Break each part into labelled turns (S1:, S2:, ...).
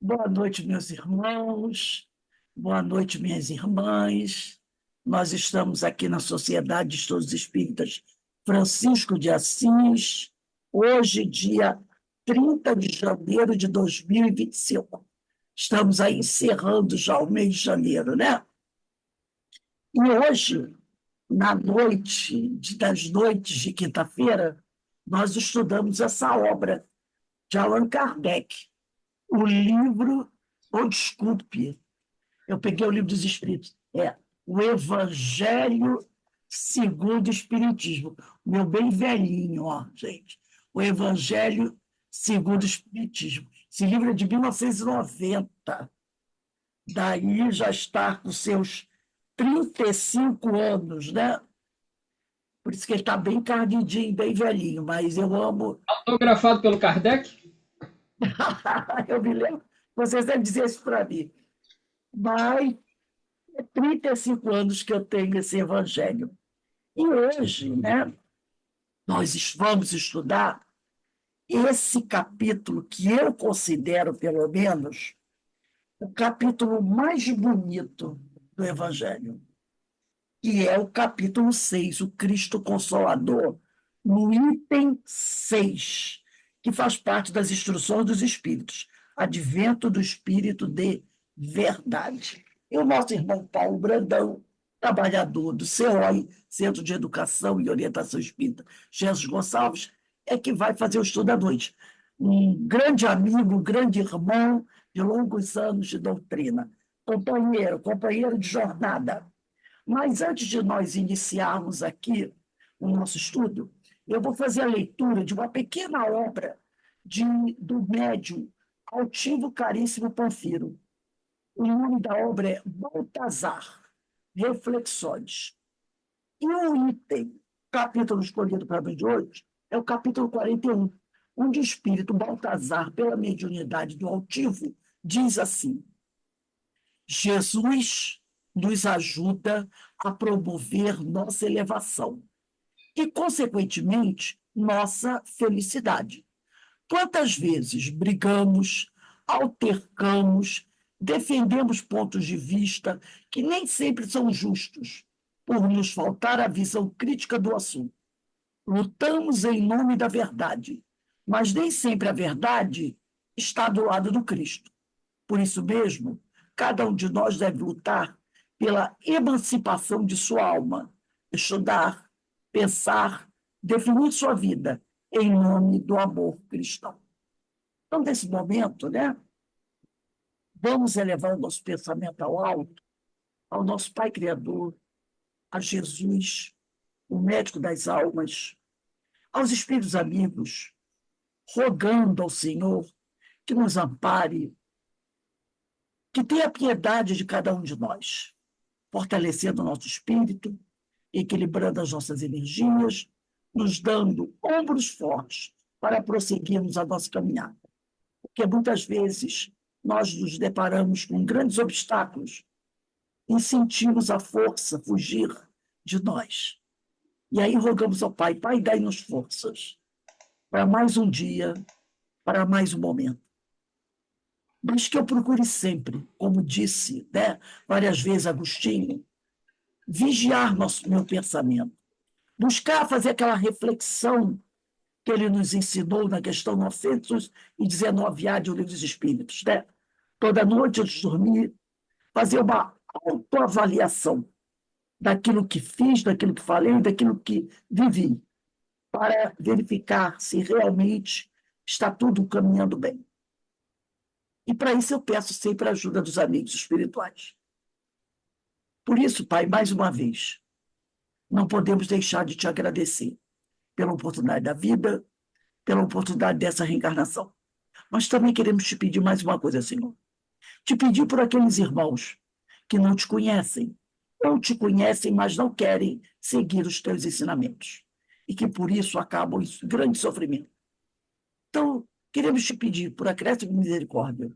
S1: Boa noite, meus irmãos. Boa noite, minhas irmãs. Nós estamos aqui na Sociedade de Estudos Espíritas Francisco de Assis, hoje, dia 30 de janeiro de 2025. Estamos aí encerrando já o mês de janeiro, né? E hoje, das noites de quinta-feira, nós estudamos essa obra de Allan Kardec, o livro, ou desculpe, eu peguei o livro dos Espíritos, o Evangelho segundo o Espiritismo, meu bem velhinho, ó, gente, o Evangelho segundo o Espiritismo. Esse livro é de 1990, daí já está com seus 35 anos, né? Por isso que ele está bem encardidinho, bem velhinho, mas eu amo.
S2: Autografado pelo Kardec?
S1: Eu me lembro, você sempre dizia isso para mim. Mas 35 anos que eu tenho esse evangelho. E hoje, né, nós vamos estudar esse capítulo que eu considero, pelo menos, o capítulo mais bonito do Evangelho, que é o capítulo 6, o Cristo Consolador, no item 6, que faz parte das instruções dos Espíritos, Advento do Espírito de Verdade. E o nosso irmão Paulo Brandão, trabalhador do CEOI, Centro de Educação e Orientação Espírita, Jesus Gonçalves, é que vai fazer o estudo à noite. Um grande amigo, um grande irmão de longos anos de doutrina, companheiro de jornada. Mas antes de nós iniciarmos aqui o nosso estudo, eu vou fazer a leitura de uma pequena obra do médium Altivo Caríssimo Panfiro. O nome da obra é Baltazar, Reflexões. E o item, capítulo escolhido para mim de hoje, é o capítulo 41, onde o espírito Baltazar, pela mediunidade do Altivo, diz assim: Jesus nos ajuda a promover nossa elevação e, consequentemente, nossa felicidade. Quantas vezes brigamos, altercamos, defendemos pontos de vista que nem sempre são justos, por nos faltar a visão crítica do assunto. Lutamos em nome da verdade, mas nem sempre a verdade está do lado do Cristo. Por isso mesmo, cada um de nós deve lutar pela emancipação de sua alma, estudar, pensar, definir sua vida em nome do amor cristão. Então, nesse momento, né, vamos elevar o nosso pensamento ao alto, ao nosso Pai Criador, a Jesus, o médico das almas, aos espíritos amigos, rogando ao Senhor que nos ampare, que tenha piedade de cada um de nós, fortalecendo o nosso espírito, equilibrando as nossas energias, nos dando ombros fortes para prosseguirmos a nossa caminhada. Porque muitas vezes nós nos deparamos com grandes obstáculos e sentimos a força fugir de nós. E aí rogamos ao Pai: Pai, dai-nos forças para mais um dia, para mais um momento. Mas que eu procure sempre, como disse, né, várias vezes Agostinho, vigiar meu pensamento, buscar fazer aquela reflexão que ele nos ensinou na questão 919A de O Livro dos Espíritos, né? Toda noite antes de dormir, fazer uma autoavaliação daquilo que fiz, daquilo que falei, daquilo que vivi, para verificar se realmente está tudo caminhando bem. E para isso eu peço sempre a ajuda dos amigos espirituais. Por isso, Pai, mais uma vez, não podemos deixar de te agradecer pela oportunidade da vida, pela oportunidade dessa reencarnação. Mas também queremos te pedir mais uma coisa, Senhor. Te pedir por aqueles irmãos que não te conhecem, ou te conhecem, mas não querem seguir os teus ensinamentos, e que por isso acabam em grande sofrimento. Então, queremos te pedir, por acréscimo de misericórdia,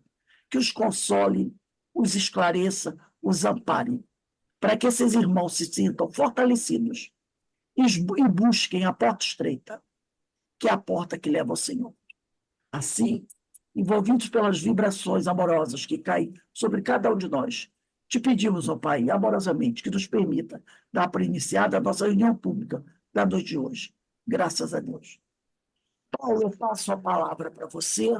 S1: que os console, os esclareça, os ampare, para que esses irmãos se sintam fortalecidos e busquem a porta estreita, que é a porta que leva ao Senhor. Assim, envolvidos pelas vibrações amorosas que caem sobre cada um de nós, te pedimos, ó Pai, amorosamente, que nos permita dar por iniciada a nossa reunião pública da noite de hoje. Graças a Deus. Paulo, eu passo a palavra para você.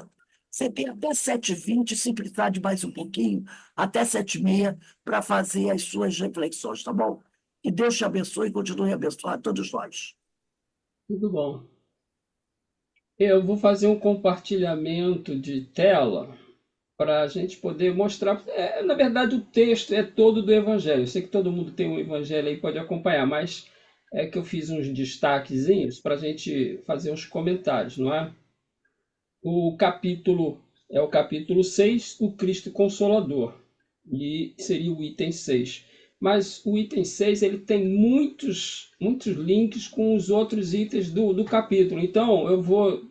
S1: Você tem até 7h20, se precisar de mais um pouquinho, até 7h30, para fazer as suas reflexões, tá bom? E Deus te abençoe e continue a abençoar todos nós.
S2: Tudo bom. Eu vou fazer um compartilhamento de tela para a gente poder mostrar. Na verdade, o texto é todo do Evangelho. Eu sei que todo mundo tem um Evangelho aí, pode acompanhar, mas é que eu fiz uns destaquezinhos para a gente fazer uns comentários, não é? O capítulo é o capítulo 6, o Cristo Consolador, e seria o item 6. Mas o item 6 ele tem muitos links com os outros itens do capítulo. Então, eu vou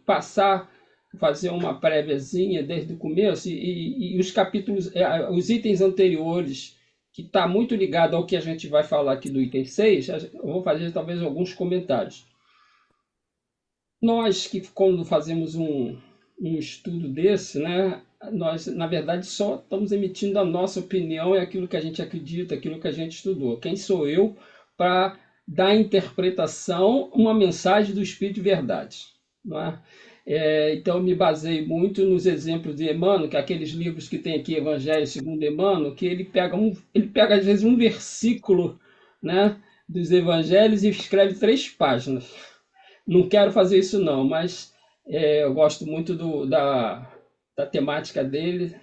S2: fazer uma préviazinha desde o começo e os capítulos, os itens anteriores, que está muito ligado ao que a gente vai falar aqui do item 6, eu vou fazer talvez alguns comentários. Nós que, quando fazemos um estudo desse, né, nós, na verdade, só estamos emitindo a nossa opinião e aquilo que a gente acredita, aquilo que a gente estudou. Quem sou eu para dar interpretação uma mensagem do Espírito de Verdade? Não é? Então, eu me baseei muito nos exemplos de Emmanuel, que é aqueles livros que tem aqui, Evangelho segundo Emmanuel, que ele pega às vezes um versículo, né, dos Evangelhos e escreve 3 páginas. Não quero fazer isso não, mas eu gosto muito da temática dele,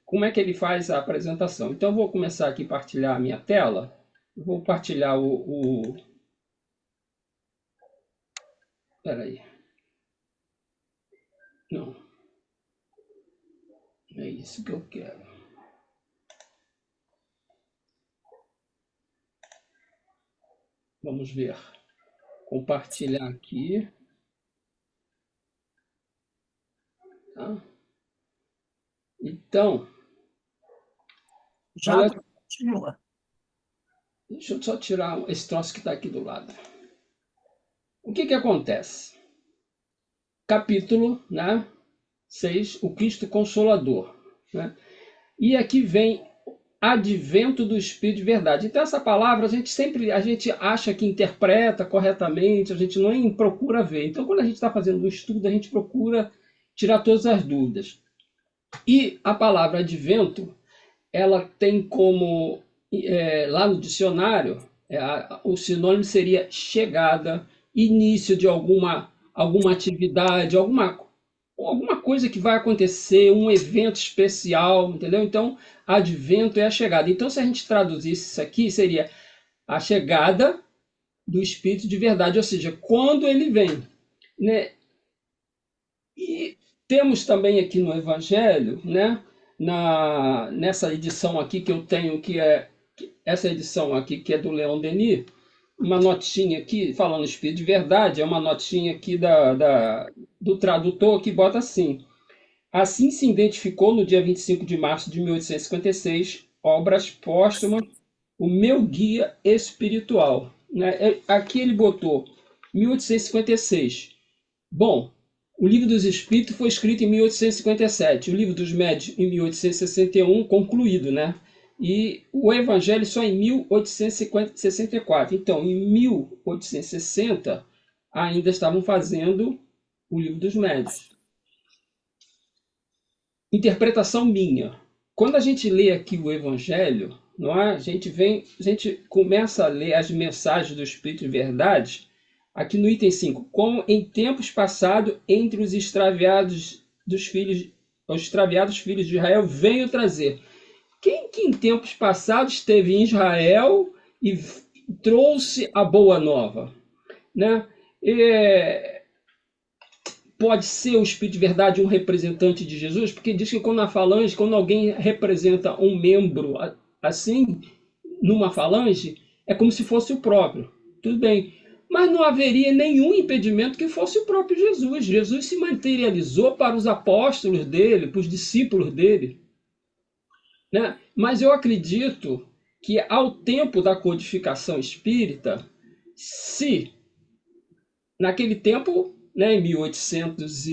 S2: como é que ele faz a apresentação. Então, eu vou começar aqui a partilhar a minha tela. Vou partilhar Espera aí. Não. É isso que eu quero. Vamos ver. Compartilhar aqui. Tá? Então,
S1: Já
S2: olha,
S1: continua.
S2: deixa eu só tirar esse troço que está aqui do lado. O que acontece? Capítulo, né, 6, o Cristo Consolador. Né? E aqui vem advento do Espírito de Verdade. Então, essa palavra a gente acha que interpreta corretamente, a gente não procura ver. Então, quando a gente está fazendo um estudo, a gente procura tirar todas as dúvidas. E a palavra advento, ela tem como, lá no dicionário, o sinônimo seria chegada, início de alguma atividade, alguma coisa que vai acontecer, um evento especial, entendeu? Então, advento é a chegada. Então, se a gente traduzisse isso aqui, seria a chegada do Espírito de Verdade, ou seja, quando ele vem, né? E temos também aqui no Evangelho, né? Nessa edição aqui que eu tenho, essa edição aqui, que é do Leon Denis, uma notinha aqui, falando Espírito de Verdade, é uma notinha aqui do tradutor que bota assim: assim se identificou no dia 25 de março de 1856, obras póstumas, o meu guia espiritual. Né? Aqui ele botou 1856. Bom, o Livro dos Espíritos foi escrito em 1857, o Livro dos Médiuns em 1861, concluído, né? E o Evangelho só em 1864. Então, em 1860, ainda estavam fazendo o Livro dos Médiuns. Interpretação minha. Quando a gente lê aqui o Evangelho, não é? A gente começa a ler as mensagens do Espírito de Verdade, aqui no item 5, como em tempos passados, entre os extraviados filhos de Israel, venho trazer. Quem que em tempos passados esteve em Israel e trouxe a boa nova? Né? Pode ser o Espírito de Verdade um representante de Jesus? Porque diz que quando alguém representa um membro assim, numa falange, é como se fosse o próprio. Tudo bem. Mas não haveria nenhum impedimento que fosse o próprio Jesus. Jesus se materializou para os apóstolos dele, para os discípulos dele. Né? Mas eu acredito que ao tempo da codificação espírita, se naquele tempo, né, em 1800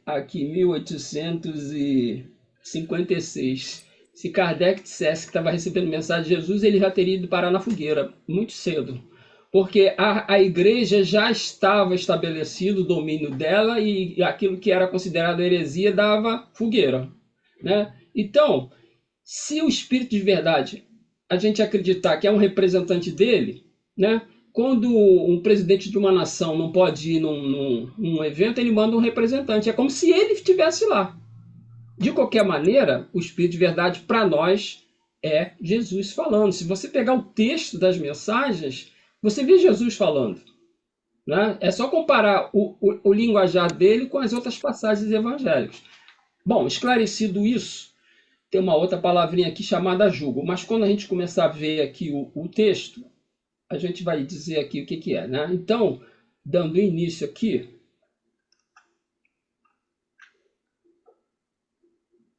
S2: aqui, 1856. Se Kardec dissesse que estava recebendo mensagem de Jesus, ele já teria ido parar na fogueira, muito cedo. Porque a igreja já estava estabelecido o domínio dela e aquilo que era considerado heresia dava fogueira, né? Então, se o Espírito de verdade a gente acreditar que é um representante dele, né? Quando um presidente de uma nação não pode ir num evento, ele manda um representante. É como se ele estivesse lá. De qualquer maneira, o Espírito de verdade para nós é Jesus falando. Se você pegar o texto das mensagens, você vê Jesus falando. Né? É só comparar o linguajar dele com as outras passagens evangélicas. Bom, esclarecido isso, tem uma outra palavrinha aqui chamada jugo, mas quando a gente começar a ver aqui o texto, a gente vai dizer aqui o que é. Né? Então, dando início aqui,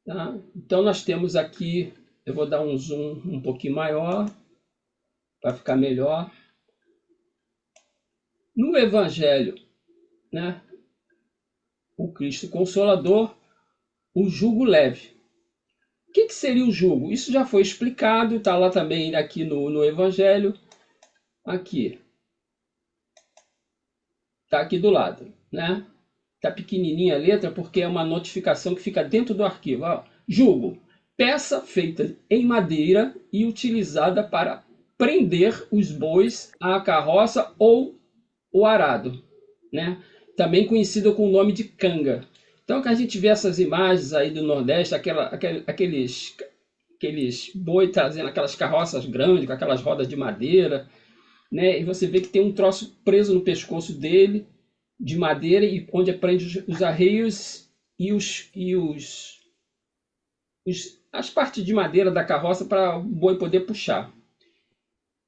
S2: tá? Então nós temos aqui, eu vou dar um zoom um pouquinho maior, para ficar melhor. No Evangelho, né? O Cristo Consolador, o jugo leve. O que seria o jugo? Isso já foi explicado, está lá também aqui no Evangelho. Aqui. Está aqui do lado, né? Está pequenininha a letra porque é uma notificação que fica dentro do arquivo. Ó, jugo, peça feita em madeira e utilizada para prender os bois à carroça ou o arado, né? Também conhecido com o nome de canga. Então, que a gente vê essas imagens aí do Nordeste, aqueles boi trazendo aquelas carroças grandes, com aquelas rodas de madeira, né? E você vê que tem um troço preso no pescoço dele, de madeira, e onde prende os arreios e as partes de madeira da carroça para o boi poder puxar.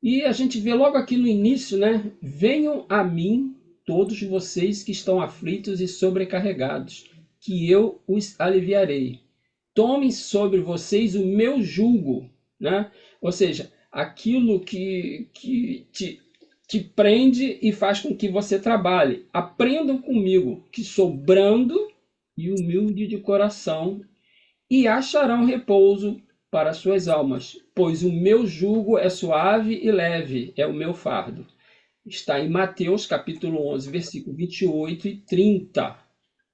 S2: E a gente vê logo aqui no início, né? Venham a mim todos vocês que estão aflitos e sobrecarregados, que eu os aliviarei. Tomem sobre vocês o meu jugo, né? Ou seja, aquilo que te prende e faz com que você trabalhe. Aprendam comigo, que sou brando e humilde de coração, e acharão repouso para suas almas, pois o meu jugo é suave e leve, é o meu fardo. Está em Mateus capítulo 11, versículo 28 e 30.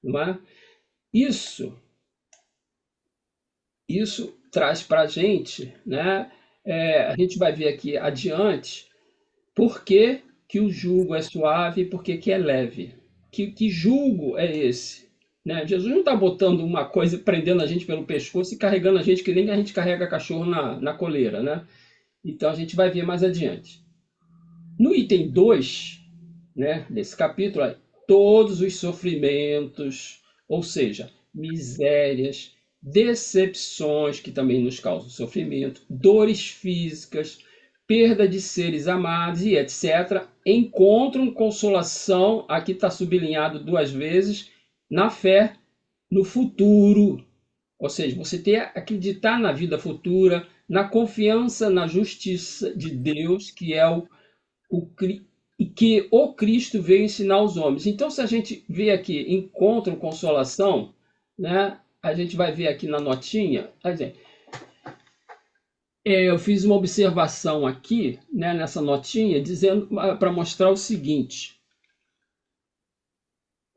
S2: Não é? Isso traz para a gente, né? A gente vai ver aqui adiante, por que o jugo é suave e por que é leve. Que jugo é esse? Né? Jesus não está botando uma coisa, prendendo a gente pelo pescoço e carregando a gente que nem a gente carrega cachorro na coleira. Né? Então a gente vai ver mais adiante. No item 2, né, desse capítulo, todos os sofrimentos, ou seja, misérias, decepções que também nos causam sofrimento, dores físicas, perda de seres amados e etc., encontram consolação, aqui está sublinhado 2 vezes, na fé, no futuro. Ou seja, você acreditar na vida futura, na confiança na justiça de Deus, que é que o Cristo veio ensinar aos homens. Então, se a gente vê aqui, encontram consolação, né? A gente vai ver aqui na notinha, eu fiz uma observação aqui, né, nessa notinha, dizendo para mostrar o seguinte.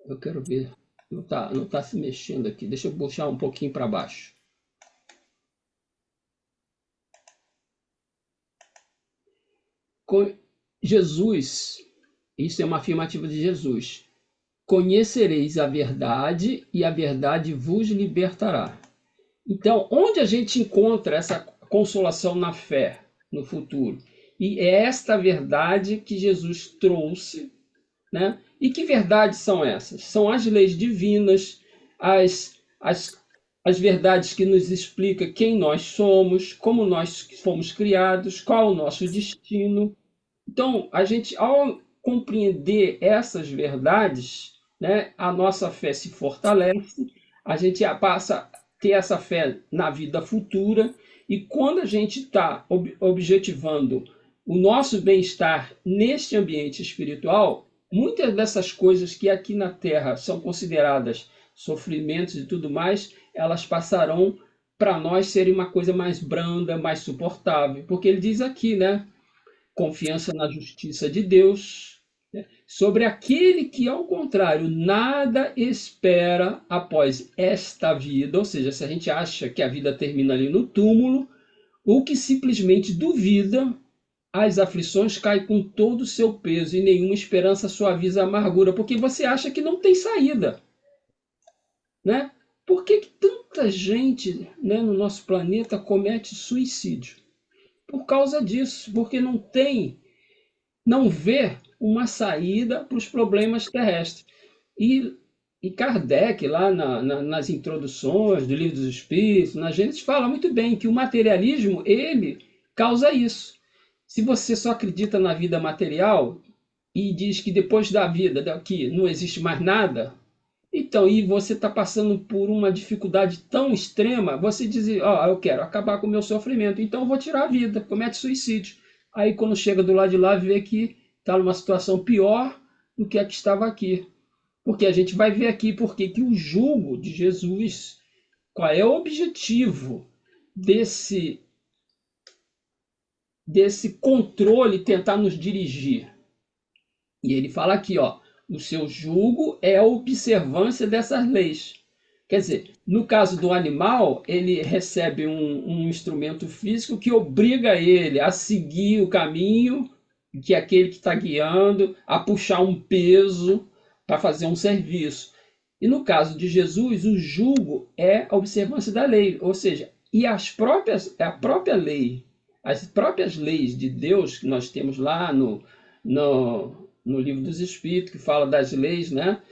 S2: Eu quero ver, não tá se mexendo aqui. Deixa eu puxar um pouquinho para baixo. Jesus, isso é uma afirmativa de Jesus. Conhecereis a verdade e a verdade vos libertará. Então, onde a gente encontra essa consolação na fé, no futuro? E é esta verdade que Jesus trouxe, né? E que verdades são essas? São as leis divinas, as verdades que nos explicam quem nós somos, como nós fomos criados, qual o nosso destino. Então, a gente, ao compreender essas verdades, né, a nossa fé se fortalece, a gente passa a ter essa fé na vida futura, e quando a gente está objetivando o nosso bem-estar neste ambiente espiritual, muitas dessas coisas que aqui na Terra são consideradas sofrimentos e tudo mais, elas passarão para nós serem uma coisa mais branda, mais suportável. Porque ele diz aqui, né? Confiança na justiça de Deus, né? Sobre aquele que, ao contrário, nada espera após esta vida, ou seja, se a gente acha que a vida termina ali no túmulo, ou que simplesmente duvida, as aflições caem com todo o seu peso e nenhuma esperança suaviza a amargura, porque você acha que não tem saída, né? Por que tanta gente, né, no nosso planeta comete suicídio? Por causa disso, porque não vê uma saída para os problemas terrestres. E Kardec, lá nas introduções do Livro dos Espíritos, na Gênesis, fala muito bem que o materialismo, ele causa isso. Se você só acredita na vida material e diz que depois da vida daqui não existe mais nada, então, e você está passando por uma dificuldade tão extrema, você diz, ó, eu quero acabar com o meu sofrimento, então eu vou tirar a vida, comete suicídio. Aí quando chega do lado de lá, vê que está numa situação pior do que a que estava aqui. Porque a gente vai ver aqui porque que o jugo de Jesus, qual é o objetivo desse controle tentar nos dirigir. E ele fala aqui, ó, o seu jugo é a observância dessas leis. Quer dizer, no caso do animal, ele recebe um instrumento físico que obriga ele a seguir o caminho que é aquele que está guiando, a puxar um peso para fazer um serviço. E no caso de Jesus, o jugo é a observância da lei, ou seja, e a própria lei, as próprias leis de Deus que nós temos lá no Livro dos Espíritos, que fala das leis, né?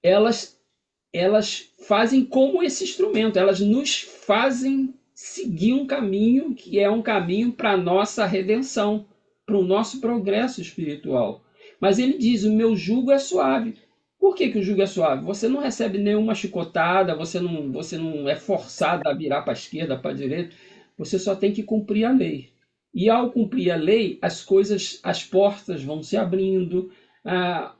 S2: Elas fazem como esse instrumento, elas nos fazem seguir um caminho que é um caminho para a nossa redenção, para o nosso progresso espiritual. Mas ele diz, o meu jugo é suave. Por que o jugo é suave? Você não recebe nenhuma chicotada, você não é forçado a virar para a esquerda, para a direita, você só tem que cumprir a lei. E ao cumprir a lei, as portas vão se abrindo,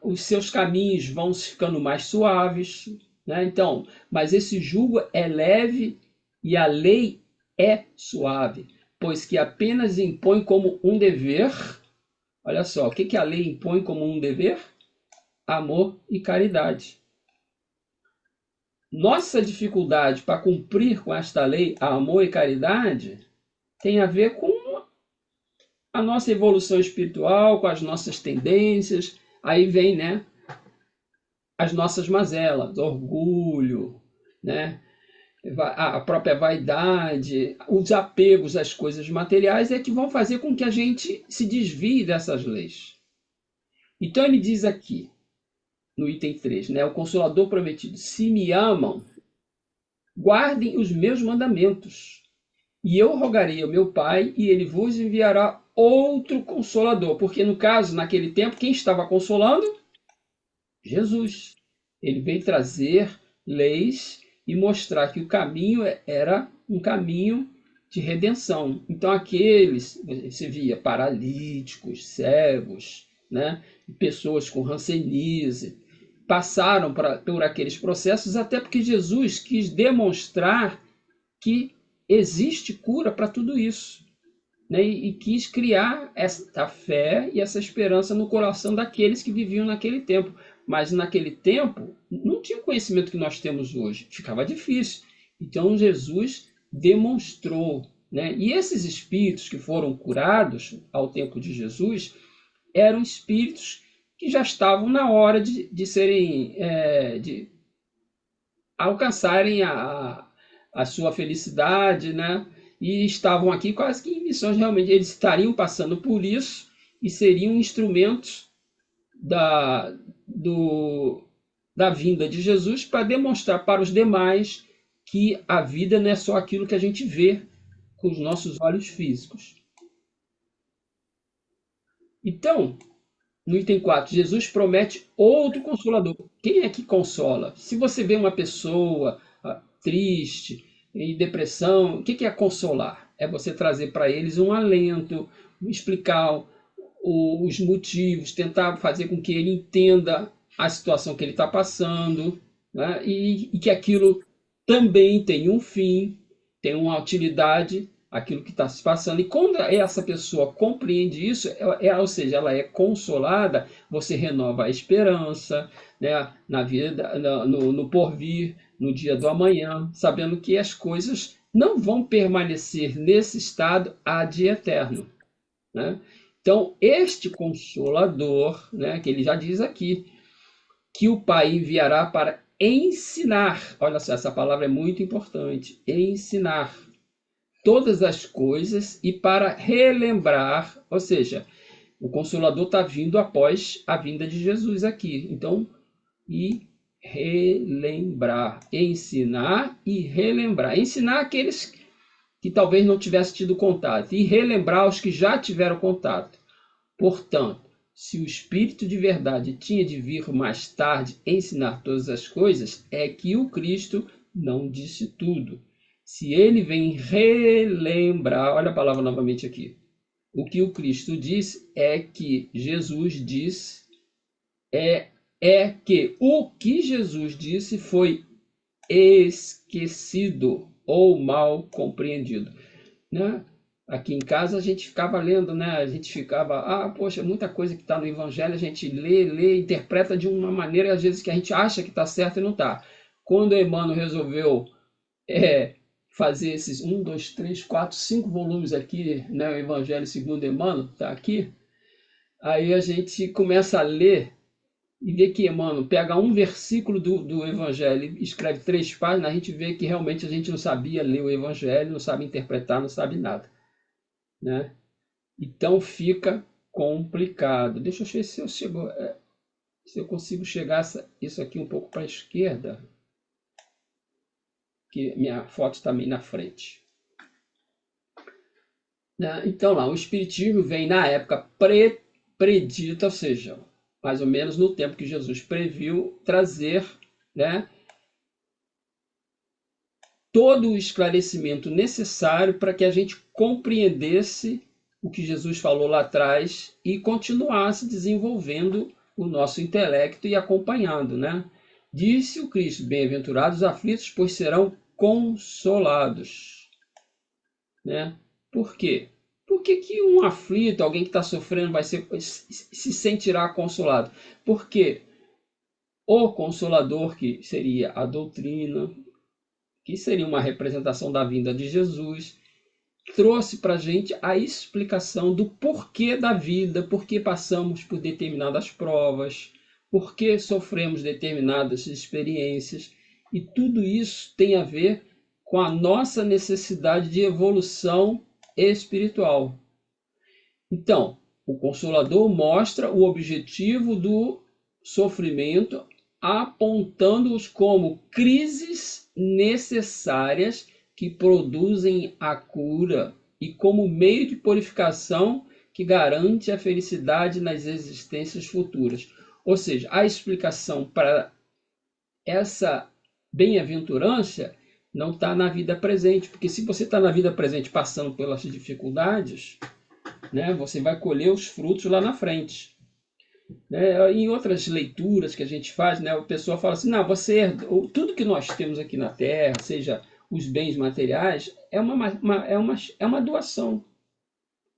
S2: os seus caminhos vão ficando mais suaves, né? Então, mas esse jugo é leve e a lei é suave, pois que apenas impõe como um dever. Olha só, o que a lei impõe como um dever? Amor e caridade. Nossa dificuldade para cumprir com esta lei, amor e caridade, tem a ver com a nossa evolução espiritual, com as nossas tendências. Aí vem, né, as nossas mazelas, orgulho, né, a própria vaidade, os apegos às coisas materiais é que vão fazer com que a gente se desvie dessas leis. Então ele diz aqui, no item 3, né, o Consolador prometido, se me amam, guardem os meus mandamentos, e eu rogarei ao meu Pai, e ele vos enviará outro Consolador. Porque, no caso, naquele tempo, quem estava consolando? Jesus. Ele veio trazer leis e mostrar que o caminho era um caminho de redenção. Então, aqueles, você via paralíticos, cegos, né, pessoas com hanseníase, passaram por aqueles processos, até porque Jesus quis demonstrar que existe cura para tudo isso, né? E quis criar essa fé e essa esperança no coração daqueles que viviam naquele tempo. Mas naquele tempo não tinha o conhecimento que nós temos hoje, ficava difícil. Então Jesus demonstrou, né? E esses espíritos que foram curados ao tempo de Jesus eram espíritos que já estavam na hora de serem, de alcançarem a sua felicidade, né? E estavam aqui quase que em missões, realmente. Eles estariam passando por isso e seriam instrumentos da vinda de Jesus para demonstrar para os demais que a vida não é só aquilo que a gente vê com os nossos olhos físicos. Então, no item 4, Jesus promete outro consolador. Quem é que consola? Se você vê uma pessoa triste, em depressão, o que é consolar? É você trazer para eles um alento, explicar os motivos, tentar fazer com que ele entenda a situação que ele está passando, né? E que aquilo também tem um fim, tem uma utilidade, aquilo que está se passando. E quando essa pessoa compreende isso, ou seja, ela é consolada, você renova a esperança, né, na vida, no porvir, no dia do amanhã, sabendo que as coisas não vão permanecer nesse estado ad eterno, né? Então, este Consolador, né, que ele já diz aqui, que o Pai enviará para ensinar, olha só, essa palavra é muito importante, ensinar todas as coisas e para relembrar, ou seja, o Consolador está vindo após a vinda de Jesus aqui. Então, e relembrar, ensinar e relembrar. Ensinar aqueles que talvez não tivessem tido contato e relembrar os que já tiveram contato. Portanto, se o Espírito de verdade tinha de vir mais tarde ensinar todas as coisas, é que o Cristo não disse tudo. Se ele vem relembrar, olha a palavra novamente aqui. O que o Cristo disse é que Jesus disse, é que o que Jesus disse foi esquecido ou mal compreendido, né? Aqui em casa a gente ficava lendo, né? A gente ficava, poxa, muita coisa que está no Evangelho a gente lê, interpreta de uma maneira às vezes que a gente acha que está certo e não está. Quando Emmanuel resolveu fazer esses 5 volumes aqui, né? O Evangelho segundo Emmanuel está aqui. Aí a gente começa a ler e vê que Emmanuel pega um versículo do Evangelho e escreve 3 páginas, a gente vê que realmente a gente não sabia ler o Evangelho, não sabe interpretar, não sabe nada, né? Então fica complicado. Deixa eu ver se eu consigo chegar isso aqui um pouco para a esquerda, que minha foto está meio na frente. Né? Então lá, o Espiritismo vem na época predita, ou seja, mais ou menos no tempo que Jesus previu, trazer, né, todo o esclarecimento necessário para que a gente compreendesse o que Jesus falou lá atrás e continuasse desenvolvendo o nosso intelecto e acompanhando, né? Disse o Cristo: bem-aventurados os aflitos, pois serão consolados, né? Por quê? Por que um aflito, alguém que está sofrendo, se sentirá consolado? Porque o Consolador, que seria a doutrina, que seria uma representação da vinda de Jesus, trouxe para a gente a explicação do porquê da vida, por que passamos por determinadas provas, por que sofremos determinadas experiências, e tudo isso tem a ver com a nossa necessidade de evolução espiritual. Então, o Consolador mostra o objetivo do sofrimento, apontando-os como crises necessárias que produzem a cura e como meio de purificação que garante a felicidade nas existências futuras. Ou seja, a explicação para essa bem-aventurança não está na vida presente, porque se você está na vida presente passando pelas dificuldades, né, você vai colher os frutos lá na frente. Né? Em outras leituras que a gente faz, né, o pessoal fala assim, não, tudo que nós temos aqui na Terra, seja os bens materiais, é uma doação.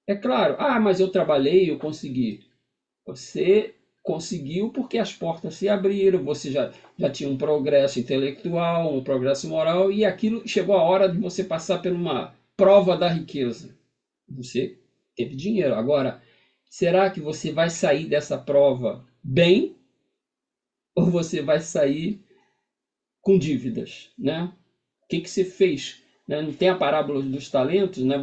S2: É claro, mas eu trabalhei, eu consegui. Você conseguiu porque as portas se abriram, você já tinha um progresso intelectual, um progresso moral, e aquilo chegou a hora de você passar por uma prova da riqueza. Você teve dinheiro. Agora, será que você vai sair dessa prova bem ou você vai sair com dívidas, né? O que você fez? Né? Não tem a parábola dos talentos, né?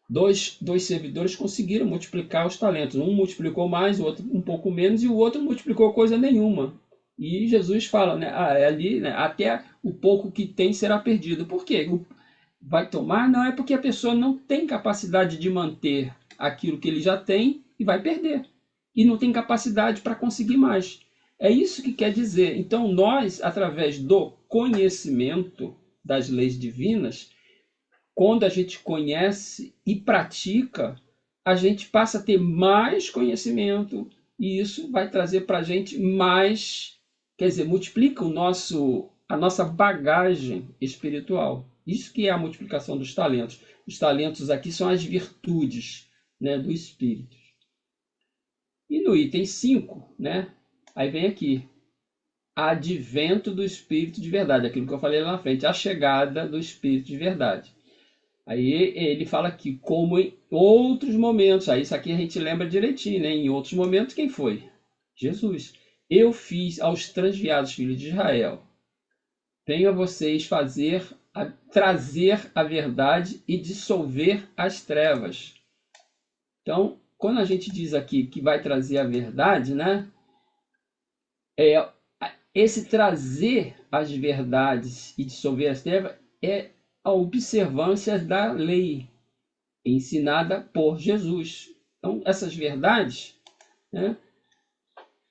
S2: Dois servidores conseguiram multiplicar os talentos. Um multiplicou mais, o outro um pouco menos, e o outro não multiplicou coisa nenhuma. E Jesus fala, né? Ali, né? Até o pouco que tem será perdido. Por quê? Vai tomar? Não, é porque a pessoa não tem capacidade de manter aquilo que ele já tem e vai perder. E não tem capacidade para conseguir mais. É isso que quer dizer. Então, nós, através do conhecimento das leis divinas, quando a gente conhece e pratica, a gente passa a ter mais conhecimento e isso vai trazer para a gente mais Quer dizer, multiplica a nossa bagagem espiritual. Isso que é a multiplicação dos talentos. Os talentos aqui são as virtudes, né, do espírito. E no item 5, né, aí vem aqui, advento do Espírito de verdade, aquilo que eu falei lá na frente, a chegada do Espírito de verdade. Aí ele fala aqui, como em outros momentos, aí isso aqui a gente lembra direitinho, né? Em outros momentos, quem foi? Jesus. Eu fiz aos transviados filhos de Israel. Venho a vocês trazer a verdade e dissolver as trevas. Então, quando a gente diz aqui que vai trazer a verdade, né? Esse trazer as verdades e dissolver as trevas é a observância da lei ensinada por Jesus. Então, essas verdades, né,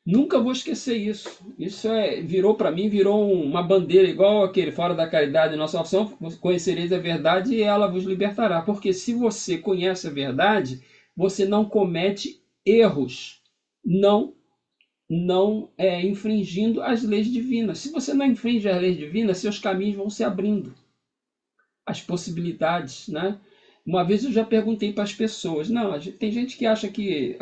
S2: nunca vou esquecer isso. Isso virou para mim, virou uma bandeira, igual aquele fora da caridade, nossa opção, conhecereis a verdade e ela vos libertará. Porque se você conhece a verdade, você não comete erros, não infringindo as leis divinas. Se você não infringe as leis divinas, seus caminhos vão se abrindo, as possibilidades, né? Uma vez eu já perguntei para as pessoas, não, tem gente que acha que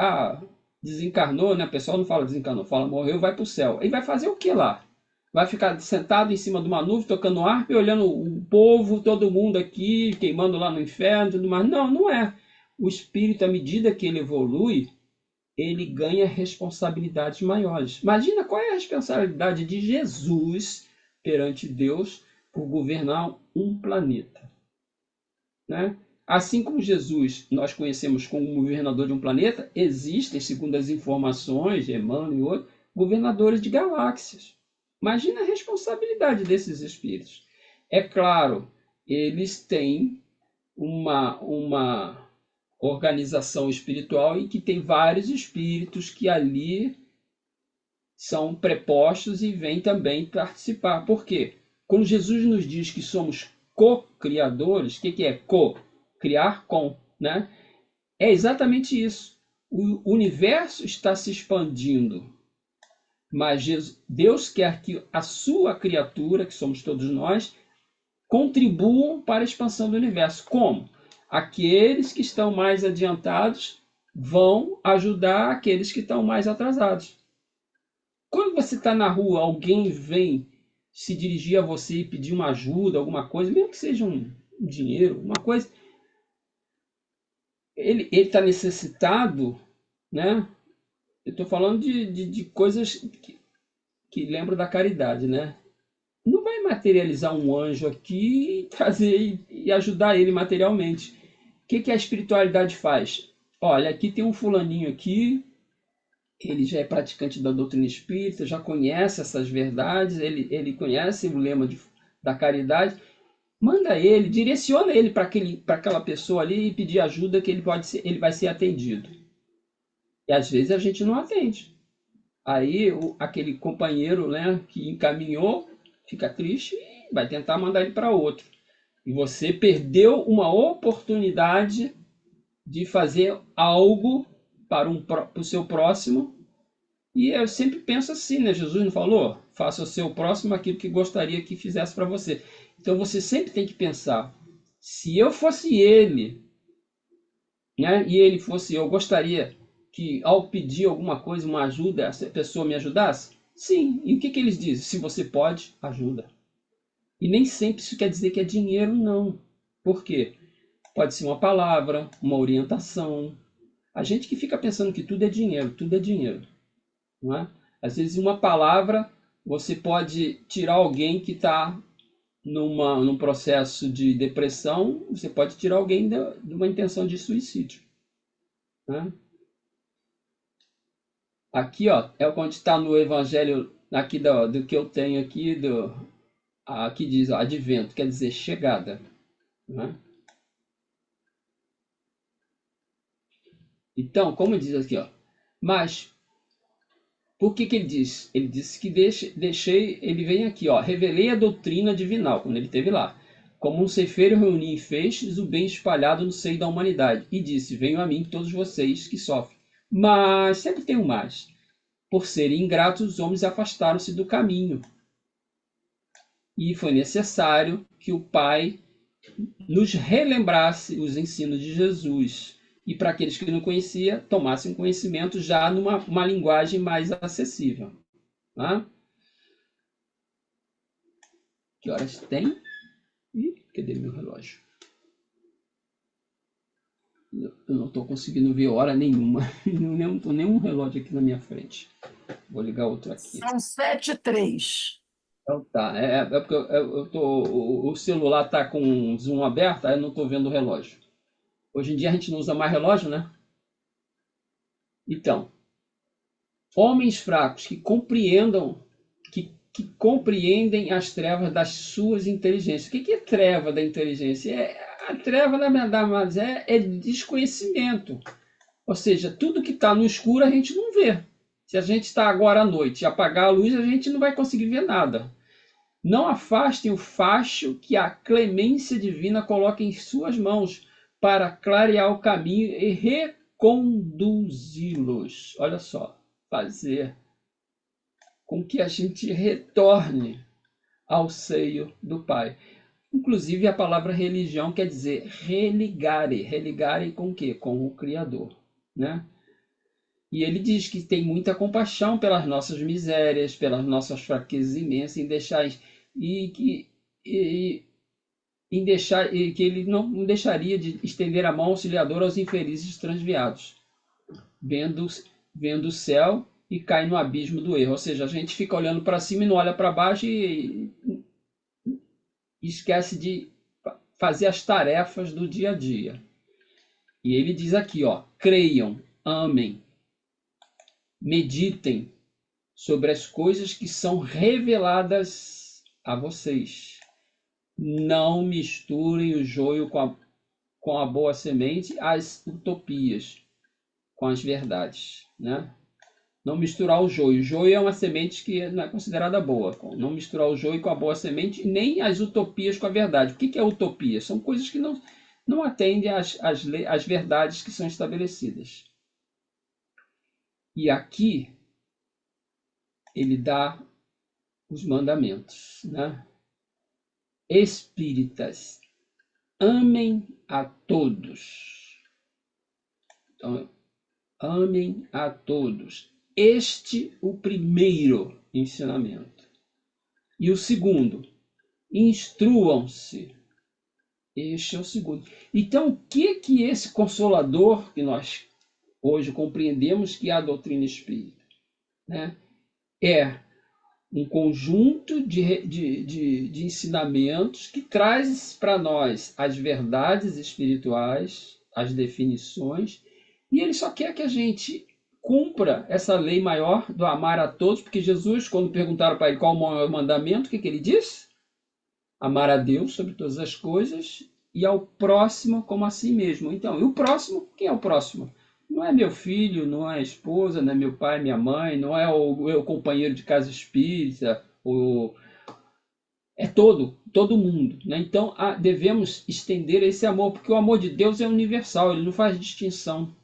S2: desencarnou, né? O pessoal não fala desencarnou, fala morreu, vai para o céu. E vai fazer o que lá? Vai ficar sentado em cima de uma nuvem, tocando harpa e olhando o povo, todo mundo aqui, queimando lá no inferno, tudo mais. Não, não é. O espírito, à medida que ele evolui, ele ganha responsabilidades maiores. Imagina qual é a responsabilidade de Jesus perante Deus por governar um planeta, né? Assim como Jesus nós conhecemos como governador de um planeta, existem, segundo as informações de Emmanuel e outros, governadores de galáxias. Imagina a responsabilidade desses espíritos. É claro, eles têm uma organização espiritual e que tem vários espíritos que ali são prepostos e vêm também participar. Por quê? Quando Jesus nos diz que somos co-criadores, o que é co? Criar com, né? É exatamente isso. O universo está se expandindo, mas Deus quer que a sua criatura, que somos todos nós, contribuam para a expansão do universo. Como? Aqueles que estão mais adiantados vão ajudar aqueles que estão mais atrasados. Quando você está na rua, alguém vem se dirigir a você e pedir uma ajuda, alguma coisa, mesmo que seja um dinheiro, uma coisa, ele está necessitado, né? Eu estou falando de coisas que lembram da caridade, né? Não vai materializar um anjo aqui e trazer e ajudar ele materialmente. O que a espiritualidade faz? Olha, aqui tem um fulaninho aqui, ele já é praticante da doutrina espírita, já conhece essas verdades, ele conhece o lema da caridade. Manda ele, direciona ele para aquela pessoa ali e pedir ajuda que ele vai ser atendido. E às vezes a gente não atende. Aí aquele companheiro, né, que encaminhou fica triste e vai tentar mandar ele para outro. E você perdeu uma oportunidade de fazer algo para o seu próximo. E eu sempre penso assim, né? Jesus não falou? Faça ao seu próximo aquilo que gostaria que fizesse para você. Então você sempre tem que pensar, se eu fosse ele, né, e ele fosse eu, gostaria que ao pedir alguma coisa, uma ajuda, essa pessoa me ajudasse? Sim. E o que eles dizem? Se você pode, ajuda. E nem sempre isso quer dizer que é dinheiro, não. Por quê? Pode ser uma palavra, uma orientação. A gente que fica pensando que tudo é dinheiro, não é? Às vezes uma palavra você pode tirar alguém que está num processo de depressão, você pode tirar alguém de uma intenção de suicídio, né? Aqui, ó, é onde está no Evangelho aqui do que eu tenho aqui, aqui diz, ó, advento, quer dizer chegada, né? Então, como diz aqui, ó, mas por que ele diz? Ele disse que deixei, ele vem aqui, ó, revelei a doutrina divinal, quando ele esteve lá. Como um ceifeiro reuni em feixes o bem espalhado no seio da humanidade. E disse, venham a mim todos vocês que sofrem. Mas, sempre tem um mais. por serem ingratos, os homens afastaram-se do caminho. E foi necessário que o Pai nos relembrasse os ensinos de Jesus. E para aqueles que não conheciam, tomassem conhecimento já numa linguagem mais acessível. Tá? Que horas tem? Ih, cadê meu relógio? Eu não estou conseguindo ver hora nenhuma. Não tem nenhum relógio aqui na minha frente. Vou ligar outro aqui.
S1: São 7h03.
S2: Então tá. É porque o celular está com um zoom aberto, aí eu não estou vendo o relógio. Hoje em dia a gente não usa mais relógio, né? Então, homens fracos que compreendem as trevas das suas inteligências. O que é treva da inteligência? A treva, na verdade, é desconhecimento. Ou seja, tudo que está no escuro a gente não vê. Se a gente está agora à noite e apagar a luz, a gente não vai conseguir ver nada. Não afastem o facho que a clemência divina coloca em suas mãos para clarear o caminho e reconduzi-los. Olha só, fazer com que a gente retorne ao seio do Pai. Inclusive, a palavra religião quer dizer religare. Religare com o quê? Com o Criador, né? E ele diz que tem muita compaixão pelas nossas misérias, pelas nossas fraquezas imensas, que ele não deixaria de estender a mão auxiliadora aos infelizes transviados, vendo o céu e cai no abismo do erro. Ou seja, a gente fica olhando para cima e não olha para baixo e esquece de fazer as tarefas do dia a dia. E ele diz aqui, ó, creiam, amem, meditem sobre as coisas que são reveladas a vocês. Não misturem o joio com a boa semente, as utopias com as verdades, né? Não misturar o joio. O joio é uma semente que não é considerada boa. Não misturar o joio com a boa semente, nem as utopias com a verdade. O que é utopia? São coisas que não atendem às verdades que são estabelecidas. E aqui ele dá os mandamentos, né? Espíritas, amem a todos. Então, amem a todos. Este o primeiro ensinamento. E o segundo, instruam-se. Este é o segundo. Então, o que esse consolador que nós hoje compreendemos que é a doutrina espírita, né? É um conjunto de ensinamentos que traz para nós as verdades espirituais, as definições, e ele só quer que a gente cumpra essa lei maior do amar a todos, porque Jesus, quando perguntaram para ele qual é o mandamento, o que ele disse? Amar a Deus sobre todas as coisas e ao próximo como a si mesmo. Então, e o próximo? Quem é o próximo? Não é meu filho, não é a esposa, não é meu pai, minha mãe, não é o companheiro de casa espírita, é todo mundo, né? Então, devemos estender esse amor, porque o amor de Deus é universal, ele não faz distinção,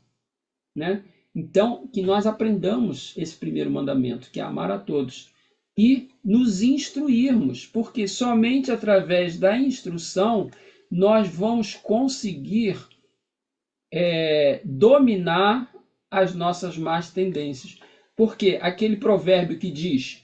S2: né? Então, que nós aprendamos esse primeiro mandamento, que é amar a todos, e nos instruirmos, porque somente através da instrução nós vamos conseguir dominar as nossas más tendências. Porque aquele provérbio que diz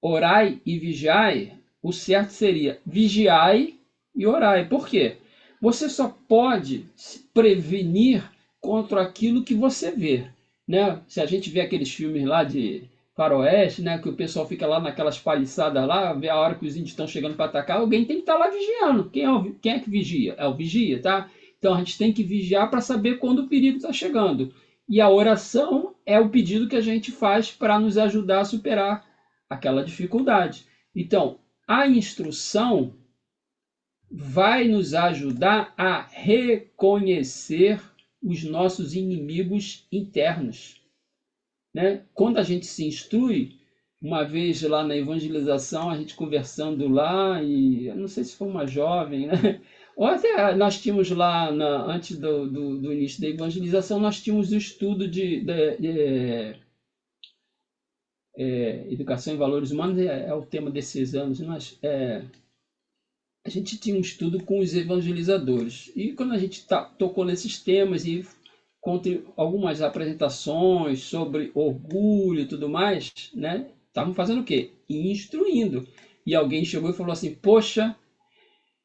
S2: orai e vigiai, o certo seria vigiai e orai. Por quê? Você só pode se prevenir contra aquilo que você vê, né? Se a gente vê aqueles filmes lá de faroeste, né, que o pessoal fica lá naquelas paliçadas lá, vê a hora que os índios estão chegando para atacar, alguém tem que estar lá vigiando. Quem é que vigia? É o vigia, tá? Então a gente tem que vigiar para saber quando o perigo está chegando. E a oração é o pedido que a gente faz para nos ajudar a superar aquela dificuldade. Então, a instrução vai nos ajudar a reconhecer os nossos inimigos internos, né? Quando a gente se instrui, uma vez lá na evangelização, a gente conversando lá, e eu não sei se foi uma jovem, né? Ou até nós tínhamos lá, antes do início da evangelização, nós tínhamos o estudo Educação em Valores Humanos é o tema desses anos, mas a gente tinha um estudo com os evangelizadores. E quando a gente tocou nesses temas e contra algumas apresentações sobre orgulho e tudo mais, né? Estavam fazendo o quê? Instruindo. E alguém chegou e falou assim: poxa,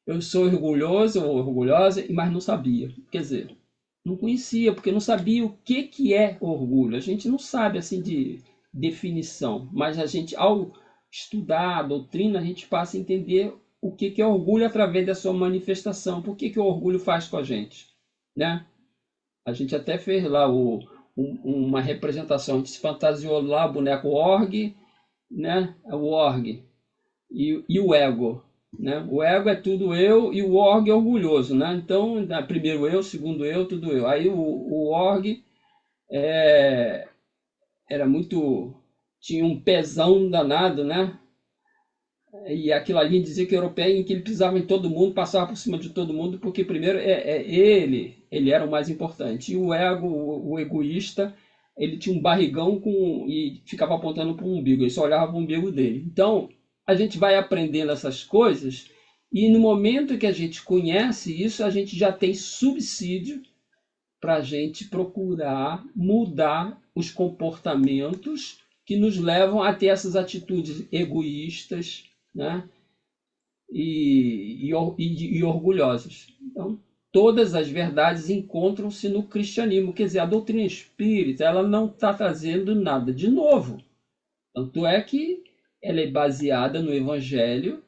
S2: eu sou orgulhoso ou orgulhosa, mas não sabia. Quer dizer, não conhecia, porque não sabia o que, que é orgulho. A gente não sabe assim de definição, mas a gente, ao estudar a doutrina, a gente passa a entender o que, que é orgulho através da sua manifestação. Por que, que o orgulho faz com a gente, né? A gente até fez lá uma representação, a gente se fantasiou lá, o boneco org, né? O org e o ego. Né? O ego é tudo eu e o org é orgulhoso. Né? Então, primeiro eu, segundo eu, tudo eu. Aí o org era muito. Tinha um pezão danado, né? E aquilo ali dizia que o europeu, em que ele pisava em todo mundo, passava por cima de todo mundo, porque primeiro ele era o mais importante. E o ego, o egoísta, ele tinha um barrigão e ficava apontando para o umbigo, ele só olhava para o umbigo dele. Então, a gente vai aprendendo essas coisas, e no momento que a gente conhece isso, a gente já tem subsídio para a gente procurar mudar os comportamentos que nos levam a ter essas atitudes egoístas, né? e orgulhosas. Então, todas as verdades encontram-se no cristianismo. Quer dizer, a doutrina espírita ela não está trazendo nada de novo. Tanto é que ela é baseada no Evangelho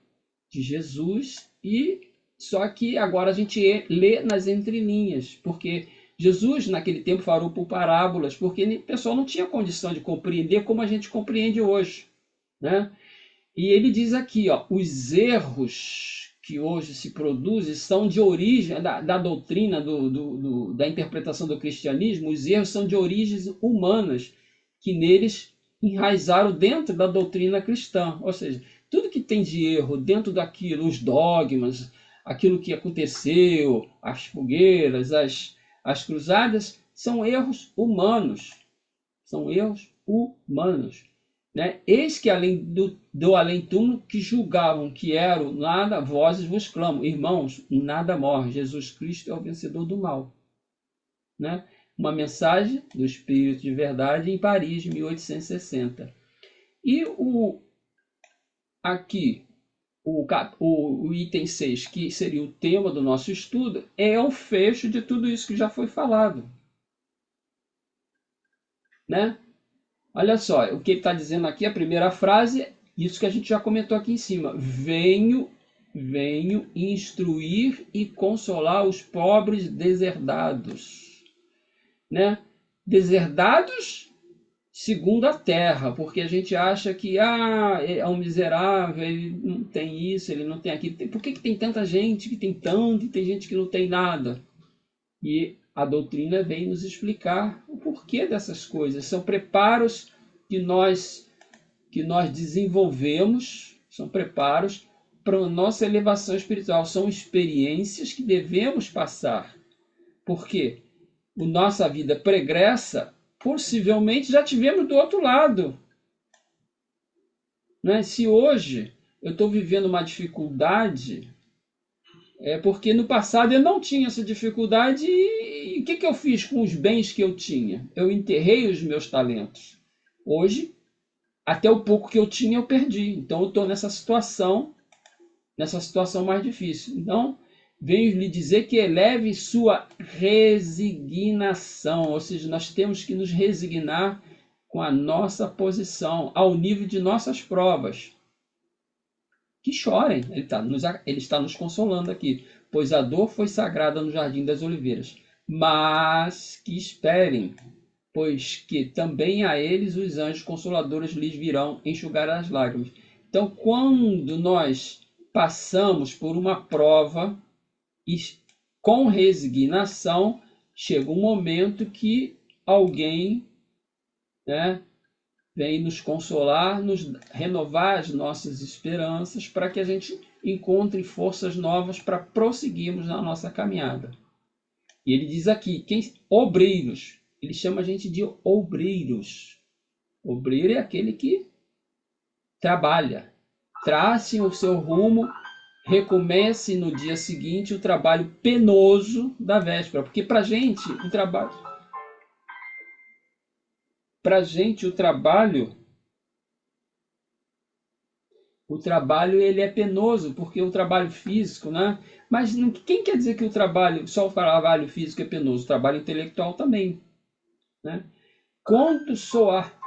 S2: de Jesus e só que agora a gente lê nas entrelinhas, porque Jesus naquele tempo falou por parábolas, porque o pessoal não tinha condição de compreender como a gente compreende hoje, né? E ele diz aqui, ó, os erros que hoje se produzem são de origem da doutrina, da interpretação do cristianismo, os erros são de origens humanas, que neles enraizaram dentro da doutrina cristã. Ou seja, tudo que tem de erro dentro daquilo, os dogmas, aquilo que aconteceu, as fogueiras, as cruzadas, são erros humanos. São erros humanos. Né? Eis que além do além-túmulo que julgavam que eram nada, vozes vos clamam, irmãos, nada morre, Jesus Cristo é o vencedor do mal. Né? Uma mensagem do Espírito de Verdade em Paris, 1860. E aqui, o item 6, que seria o tema do nosso estudo, é o fecho de tudo isso que já foi falado. Né? Olha só, o que ele está dizendo aqui, a primeira frase, isso que a gente já comentou aqui em cima. Venho instruir e consolar os pobres deserdados. Né? Deserdados segundo a terra, porque a gente acha que é um miserável, ele não tem isso, ele não tem aquilo. Por que tem tanta gente que tem tanto e tem gente que não tem nada? E a doutrina vem nos explicar o porquê dessas coisas. São preparos que nós desenvolvemos, são preparos para a nossa elevação espiritual. São experiências que devemos passar. Porque a nossa vida pregressa, possivelmente já tivemos do outro lado. Né? Se hoje eu estou vivendo uma dificuldade, é porque no passado eu não tinha essa dificuldade e o que eu fiz com os bens que eu tinha? Eu enterrei os meus talentos. Hoje, até o pouco que eu tinha eu perdi. Então eu estou nessa situação mais difícil. Então, venho lhe dizer que eleve sua resignação, ou seja, nós temos que nos resignar com a nossa posição, ao nível de nossas provas. Que chorem, ele está nos consolando aqui, pois a dor foi sagrada no Jardim das Oliveiras, mas que esperem, pois que também a eles os anjos consoladores lhes virão enxugar as lágrimas. Então, quando nós passamos por uma prova e com resignação, chega um momento que alguém, né, vem nos consolar, nos renovar as nossas esperanças para que a gente encontre forças novas para prosseguirmos na nossa caminhada. E ele diz aqui, obreiros, ele chama a gente de obreiros. Obreiro é aquele que trabalha. Trace o seu rumo, recomece no dia seguinte o trabalho penoso da véspera. Porque para gente o trabalho ele é penoso, porque o trabalho físico, né? Mas quem quer dizer que só o trabalho físico é penoso? O trabalho intelectual também, né? Quanto soar.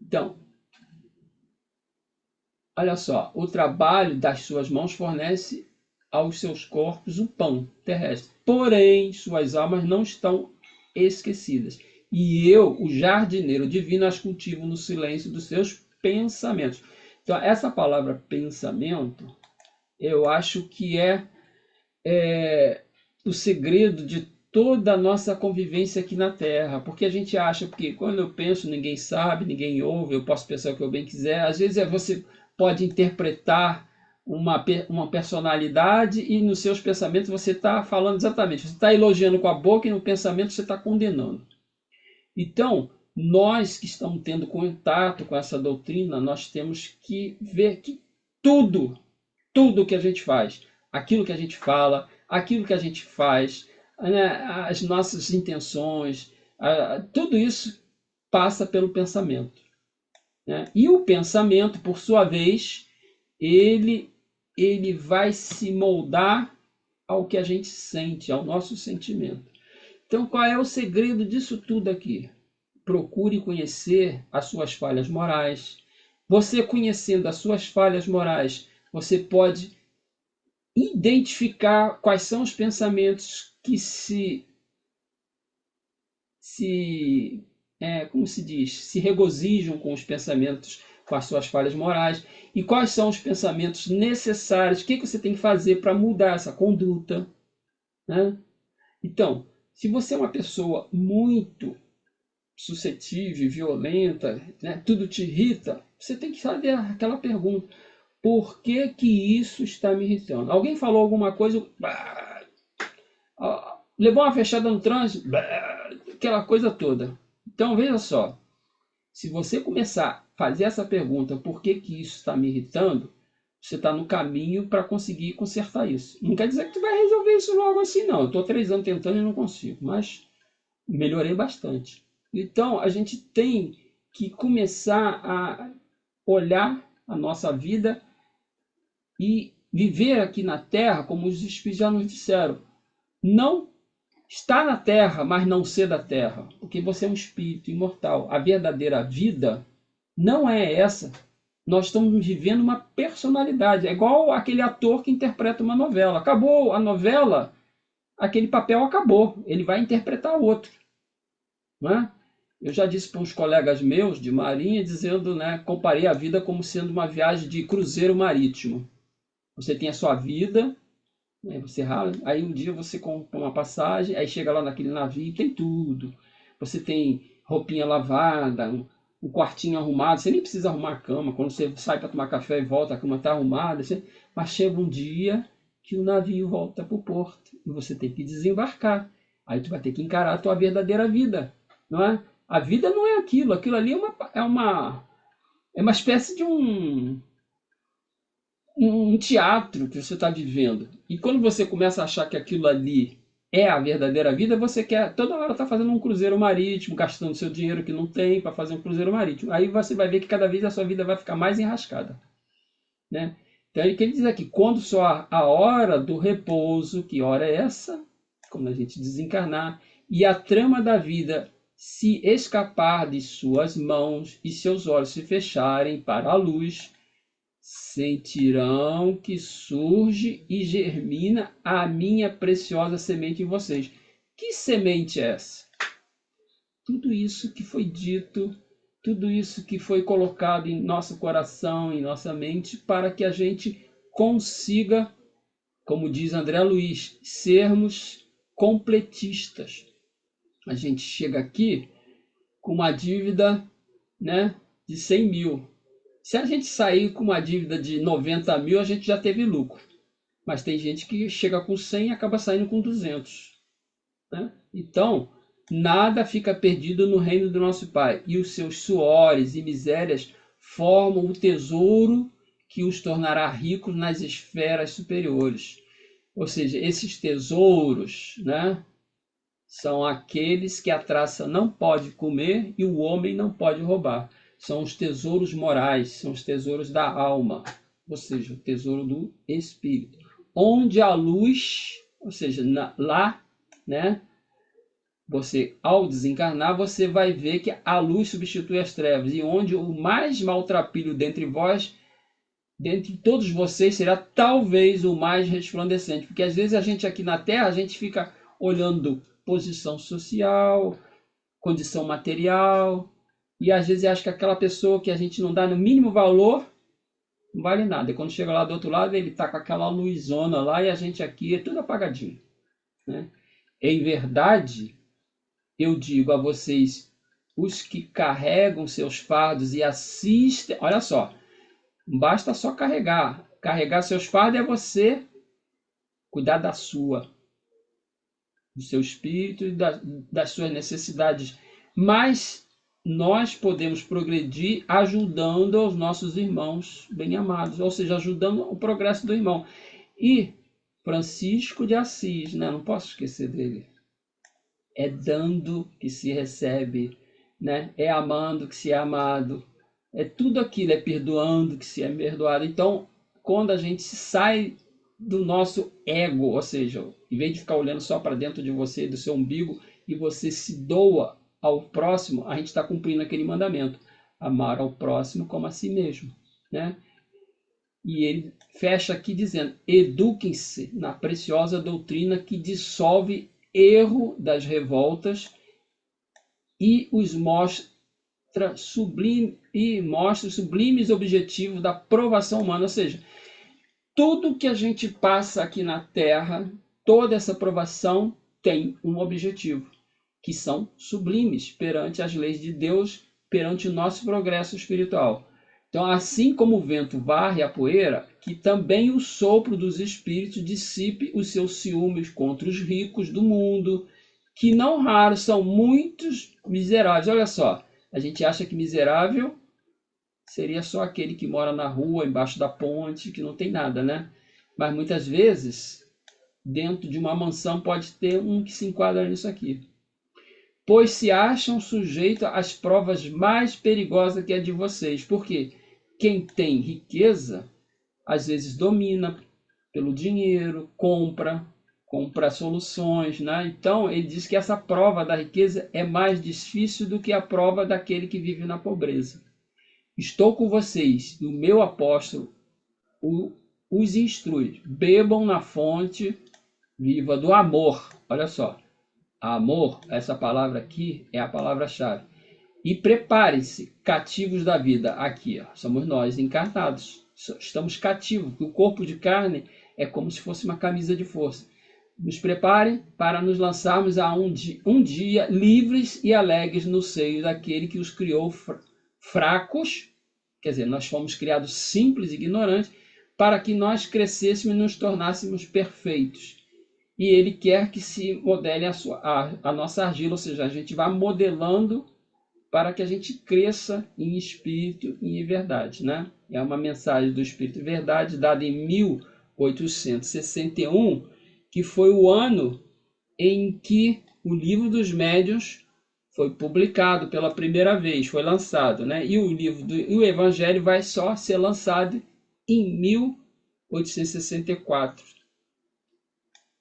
S2: Então, olha só, o trabalho das suas mãos fornece aos seus corpos o pão terrestre. Porém, suas almas não estão esquecidas. E eu, o jardineiro divino, as cultivo no silêncio dos seus pensamentos. Então, essa palavra pensamento, eu acho que é o segredo de toda a nossa convivência aqui na Terra. Porque a gente acha que quando eu penso, ninguém sabe, ninguém ouve, eu posso pensar o que eu bem quiser. Às vezes você pode interpretar uma personalidade e nos seus pensamentos você está falando exatamente. Você está elogiando com a boca e no pensamento você está condenando. Então, nós que estamos tendo contato com essa doutrina, nós temos que ver que tudo que a gente faz, aquilo que a gente fala, aquilo que a gente faz, né, as nossas intenções, tudo isso passa pelo pensamento, né? E o pensamento, por sua vez, ele vai se moldar ao que a gente sente, ao nosso sentimento. Então, qual é o segredo disso tudo aqui? Procure conhecer as suas falhas morais. Você conhecendo as suas falhas morais, você pode identificar quais são os pensamentos que como se diz, se regozijam com os pensamentos, com as suas falhas morais, e quais são os pensamentos necessários, o que você tem que fazer para mudar essa conduta, né? Então, se você é uma pessoa muito suscetível, violenta, né, tudo te irrita, você tem que fazer aquela pergunta: por que que isso está me irritando? Alguém falou alguma coisa, levou uma fechada no trânsito, aquela coisa toda. Então, veja só, se você começar a fazer essa pergunta, por que que isso está me irritando, você está no caminho para conseguir consertar isso. Não quer dizer que tu vai resolver isso logo assim, não. Eu estou 3 anos tentando e não consigo, mas melhorei bastante. Então, a gente tem que começar a olhar a nossa vida e viver aqui na Terra, como os Espíritos já nos disseram. Não estar na Terra, mas não ser da Terra, porque você é um espírito imortal. A verdadeira vida não é essa. Nós estamos vivendo uma personalidade. É igual aquele ator que interpreta uma novela. Acabou a novela, aquele papel acabou. Ele vai interpretar outro, não é? Eu já disse para uns colegas meus de marinha, dizendo, né, comparei a vida como sendo uma viagem de cruzeiro marítimo. Você tem a sua vida, né, você rala, aí um dia você compra uma passagem, aí chega lá naquele navio e tem tudo. Você tem roupinha lavada, um quartinho arrumado, você nem precisa arrumar a cama. Quando você sai para tomar café e volta, a cama está arrumada. Mas chega um dia que o navio volta para o porto e você tem que desembarcar. Aí tu vai ter que encarar a tua verdadeira vida, não é? A vida não é aquilo. Aquilo ali é uma espécie de um teatro que você está vivendo. E quando você começa a achar que aquilo ali é a verdadeira vida, você quer toda hora estar fazendo um cruzeiro marítimo, gastando seu dinheiro que não tem para fazer um cruzeiro marítimo. Aí você vai ver que cada vez a sua vida vai ficar mais enrascada, né? Então ele quer dizer aqui, quando só a hora do repouso, que hora é essa? Quando a gente desencarnar, e a trama da vida se escapar de suas mãos e seus olhos se fecharem para a luz, sentirão que surge e germina a minha preciosa semente em vocês. Que semente é essa? Tudo isso que foi dito, tudo isso que foi colocado em nosso coração, em nossa mente, para que a gente consiga, como diz André Luiz, sermos completistas. A gente chega aqui com uma dívida, né, de 100 mil. Se a gente sair com uma dívida de 90 mil, a gente já teve lucro, Mas tem gente que chega com 100 e acaba saindo com 200, né? Então, nada fica perdido no reino do nosso Pai. E os seus suores e misérias formam o tesouro que os tornará ricos nas esferas superiores. Ou seja, esses tesouros, né, são aqueles que a traça não pode comer e o homem não pode roubar. São os tesouros morais, são os tesouros da alma, ou seja, o tesouro do espírito. Onde a luz, ou seja, lá, né, você, ao desencarnar, você vai ver que a luz substitui as trevas. E onde o mais maltrapilho dentre vós, dentre todos vocês, será talvez o mais resplandecente. Porque às vezes a gente aqui na Terra, a gente fica olhando posição social, condição material, e às vezes acha que aquela pessoa que a gente não dá no mínimo valor, não vale nada. E quando chega lá do outro lado, ele está com aquela luzona lá e a gente aqui é tudo apagadinho, né? Em verdade, eu digo a vocês, os que carregam seus fardos e assistem, olha só, não basta só carregar. Carregar seus fardos é você cuidar da sua, do seu espírito e das suas necessidades. Mas nós podemos progredir ajudando os nossos irmãos bem-amados, ou seja, ajudando o progresso do irmão. E Francisco de Assis, né? Não posso esquecer dele. É dando que se recebe, né? É amando que se é amado. É tudo aquilo, é perdoando que se é perdoado. Então, quando a gente sai do nosso ego, ou seja, em vez de ficar olhando só para dentro de você, do seu umbigo, e você se doa ao próximo, a gente está cumprindo aquele mandamento: amar ao próximo como a si mesmo, né? E ele fecha aqui dizendo: eduquem-se na preciosa doutrina que dissolve erro das revoltas e os mostra sublimes objetivos da provação humana. Ou seja, tudo que a gente passa aqui na Terra, toda essa provação tem um objetivo, que são sublimes perante as leis de Deus, perante o nosso progresso espiritual. Então, assim como o vento varre a poeira, que também o sopro dos espíritos dissipe os seus ciúmes contra os ricos do mundo, que não raros são muitos miseráveis. Olha só, a gente acha que miserável seria só aquele que mora na rua, embaixo da ponte, que não tem nada, né? Mas muitas vezes, dentro de uma mansão, pode ter um que se enquadra nisso aqui. Pois se acham sujeitos às provas mais perigosas que a de vocês. Porque quem tem riqueza, às vezes domina pelo dinheiro, compra soluções, né? Então, ele diz que essa prova da riqueza é mais difícil do que a prova daquele que vive na pobreza. Estou com vocês, o meu apóstolo os instrui. Bebam na fonte viva do amor. Olha só, amor, essa palavra aqui é a palavra-chave. E preparem-se, cativos da vida. Aqui, ó, somos nós encarnados. Estamos cativos, porque o corpo de carne é como se fosse uma camisa de força. Nos preparem para nos lançarmos a um dia livres e alegres no seio daquele que os criou fracos, quer dizer, nós fomos criados simples e ignorantes, para que nós crescêssemos e nos tornássemos perfeitos. E ele quer que se modele a nossa argila, ou seja, a gente vai modelando para que a gente cresça em espírito e em verdade, né? É uma mensagem do Espírito e Verdade dada em 1861, que foi o ano em que o Livro dos Médiuns foi publicado pela primeira vez, foi lançado, né? E o Evangelho vai só ser lançado em 1864.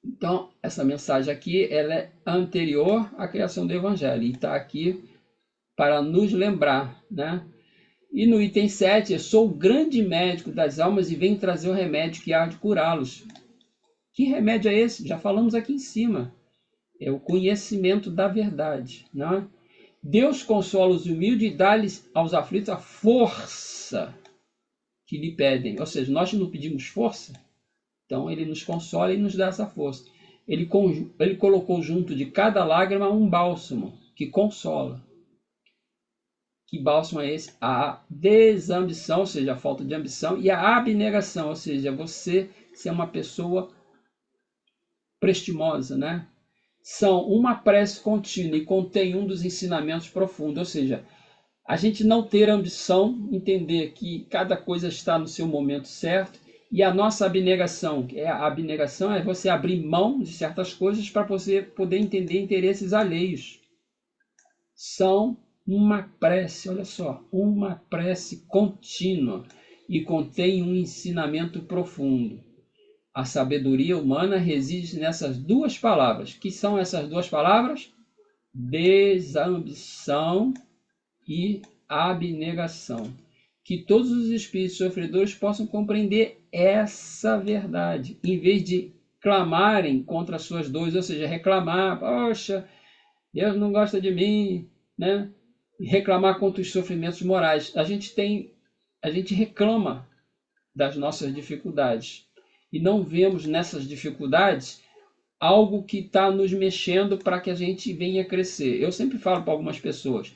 S2: Então, essa mensagem aqui, ela é anterior à criação do Evangelho e está aqui para nos lembrar, né? E no item 7, sou o grande médico das almas e venho trazer o remédio que há de curá-los. Que remédio é esse? Já falamos aqui em cima. É o conhecimento da verdade, né? Deus consola os humildes e dá-lhes aos aflitos a força que lhe pedem. Ou seja, nós não pedimos força, então ele nos consola e nos dá essa força. Ele colocou junto de cada lágrima um bálsamo que consola. Que bálsamo é esse? A desambição, ou seja, a falta de ambição, e a abnegação, ou seja, você ser uma pessoa prestimosa, né? São uma prece contínua e contém um dos ensinamentos profundos, ou seja, a gente não ter ambição, entender que cada coisa está no seu momento certo, e a nossa abnegação, a abnegação é você abrir mão de certas coisas para você poder entender interesses alheios. São uma prece, olha só, uma prece contínua e contém um ensinamento profundo. A sabedoria humana reside nessas duas palavras. Que são essas duas palavras? Desambição e abnegação. Que todos os espíritos sofredores possam compreender essa verdade, em vez de clamarem contra as suas dores, ou seja, reclamar, poxa, Deus não gosta de mim, né? Reclamar contra os sofrimentos morais. A gente reclama das nossas dificuldades e não vemos nessas dificuldades algo que está nos mexendo para que a gente venha crescer. Eu sempre falo para algumas pessoas,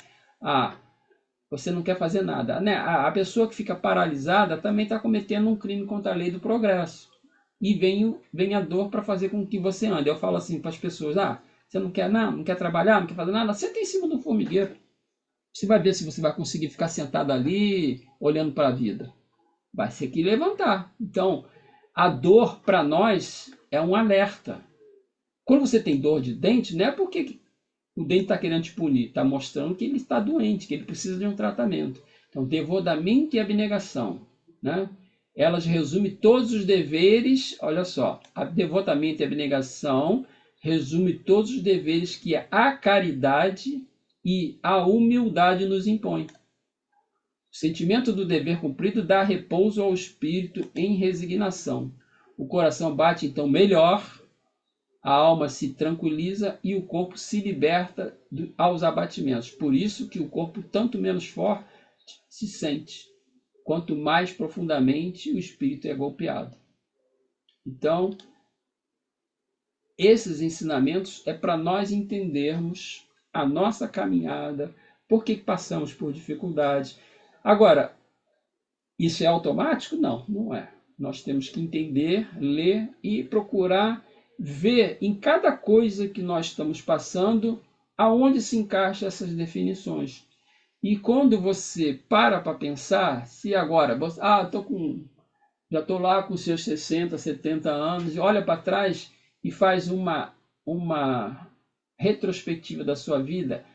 S2: você não quer fazer nada. Né? A pessoa que fica paralisada também está cometendo um crime contra a lei do progresso. E vem a dor para fazer com que você ande. Eu falo assim para as pessoas, você não quer nada, não quer trabalhar, não quer fazer nada, senta em cima do formigueiro. Você vai ver se você vai conseguir ficar sentado ali, olhando para a vida. Vai ser que levantar. Então, a dor para nós é um alerta. Quando você tem dor de dente, não é porque o dente está querendo te punir, está mostrando que ele está doente, que ele precisa de um tratamento. Então, devotamento e abnegação, né? Elas resumem todos os deveres, olha só, a devotamento e abnegação resume todos os deveres que a caridade e a humildade nos impõem. O sentimento do dever cumprido dá repouso ao espírito em resignação. O coração bate então melhor, a alma se tranquiliza e o corpo se liberta aos abatimentos. Por isso que o corpo, tanto menos forte, se sente, quanto mais profundamente o espírito é golpeado. Então, esses ensinamentos é para nós entendermos a nossa caminhada, por que passamos por dificuldades. Agora, isso é automático? Não, não é. Nós temos que entender, ler e procurar ver em cada coisa que nós estamos passando aonde se encaixa essas definições. E quando você para pensar, se agora, já estou lá com seus 60, 70 anos, e olha para trás e faz uma retrospectiva da sua vida,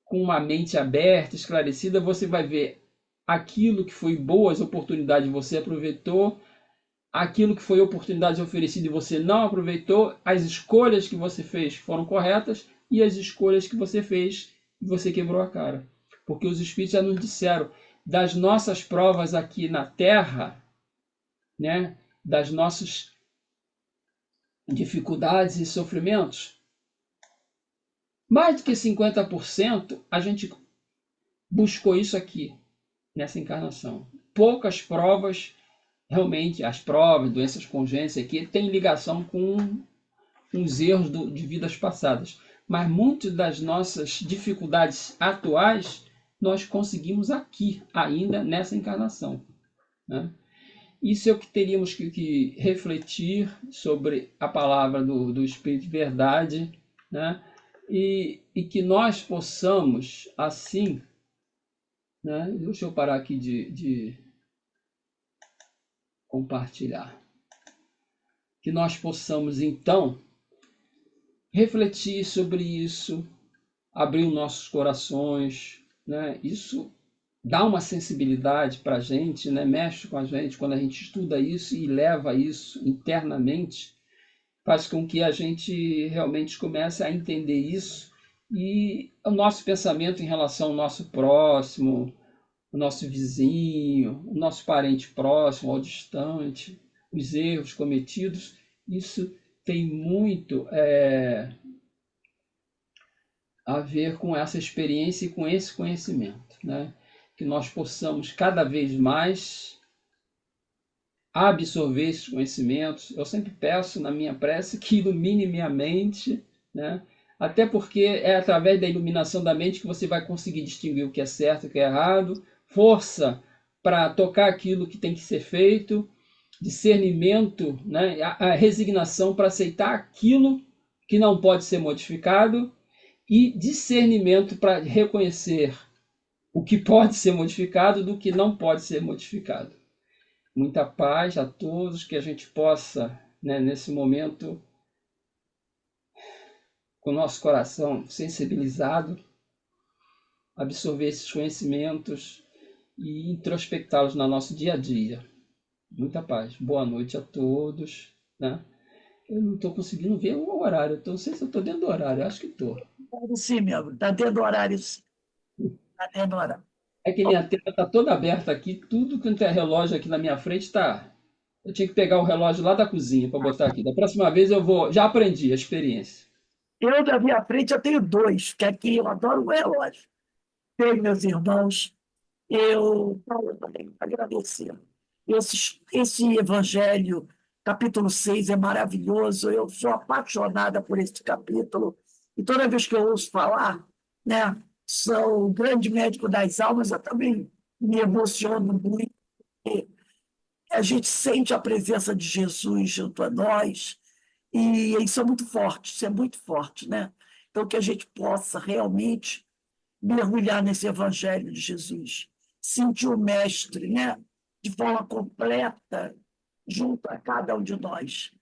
S2: com uma mente aberta, esclarecida, você vai ver aquilo que foi boas oportunidades você aproveitou, aquilo que foi oportunidade oferecida e você não aproveitou, as escolhas que você fez foram corretas e as escolhas que você fez e você quebrou a cara. Porque os Espíritos já nos disseram, das nossas provas aqui na Terra, né, das nossas dificuldades e sofrimentos, mais do que 50% a gente buscou isso aqui, nessa encarnação. Poucas provas, realmente, as provas, doenças congênitas aqui, têm ligação com os erros de vidas passadas. Mas muitas das nossas dificuldades atuais, nós conseguimos aqui, ainda nessa encarnação. Né? Isso é o que teríamos que refletir sobre a palavra do Espírito de Verdade, né? E que nós possamos, assim, né? Deixa eu parar aqui de compartilhar. Que nós possamos, então, refletir sobre isso, abrir os nossos corações, né? Isso dá uma sensibilidade para a gente, né? Mexe com a gente quando a gente estuda isso e leva isso internamente, faz com que a gente realmente comece a entender isso e o nosso pensamento em relação ao nosso próximo, o nosso vizinho, o nosso parente próximo ou distante, os erros cometidos, isso tem muito a ver com essa experiência e com esse conhecimento, né? Que nós possamos cada vez mais absorver esses conhecimentos. Eu sempre peço na minha prece que ilumine minha mente, né? Até porque é através da iluminação da mente que você vai conseguir distinguir o que é certo e o que é errado, força para tocar aquilo que tem que ser feito discernimento, né, a resignação para aceitar aquilo que não pode ser modificado e discernimento para reconhecer o que pode ser modificado do que não pode ser modificado. Muita paz a todos, que a gente possa, né, nesse momento, com o nosso coração sensibilizado, absorver esses conhecimentos e introspectá-los no nosso dia a dia. Muita paz. Boa noite a todos. Né? Eu não estou conseguindo ver o horário. Não sei se eu estou dentro do horário. Acho que estou.
S1: Sim, meu amigo, está dentro do horário, sim. Está dentro do horário.
S2: É que minha tela está toda aberta aqui. Tudo que não tem relógio aqui na minha frente está. Eu tinha que pegar o relógio lá da cozinha para botar aqui. Da próxima vez eu vou. Já aprendi a experiência.
S1: Eu, da minha frente, eu tenho dois, que aqui eu adoro o relógio. Tenho meus irmãos, eu tenho que agradecer. Esse Evangelho, capítulo 6 é maravilhoso, eu sou apaixonada por esse capítulo, e toda vez que eu ouço falar, né, sou o grande médico das almas, eu também me emociono muito, porque a gente sente a presença de Jesus junto a nós, e isso é muito forte, isso é muito forte, né? Então, que a gente possa realmente mergulhar nesse Evangelho de Jesus, sentir o Mestre, né? De forma completa, junto a cada um de nós.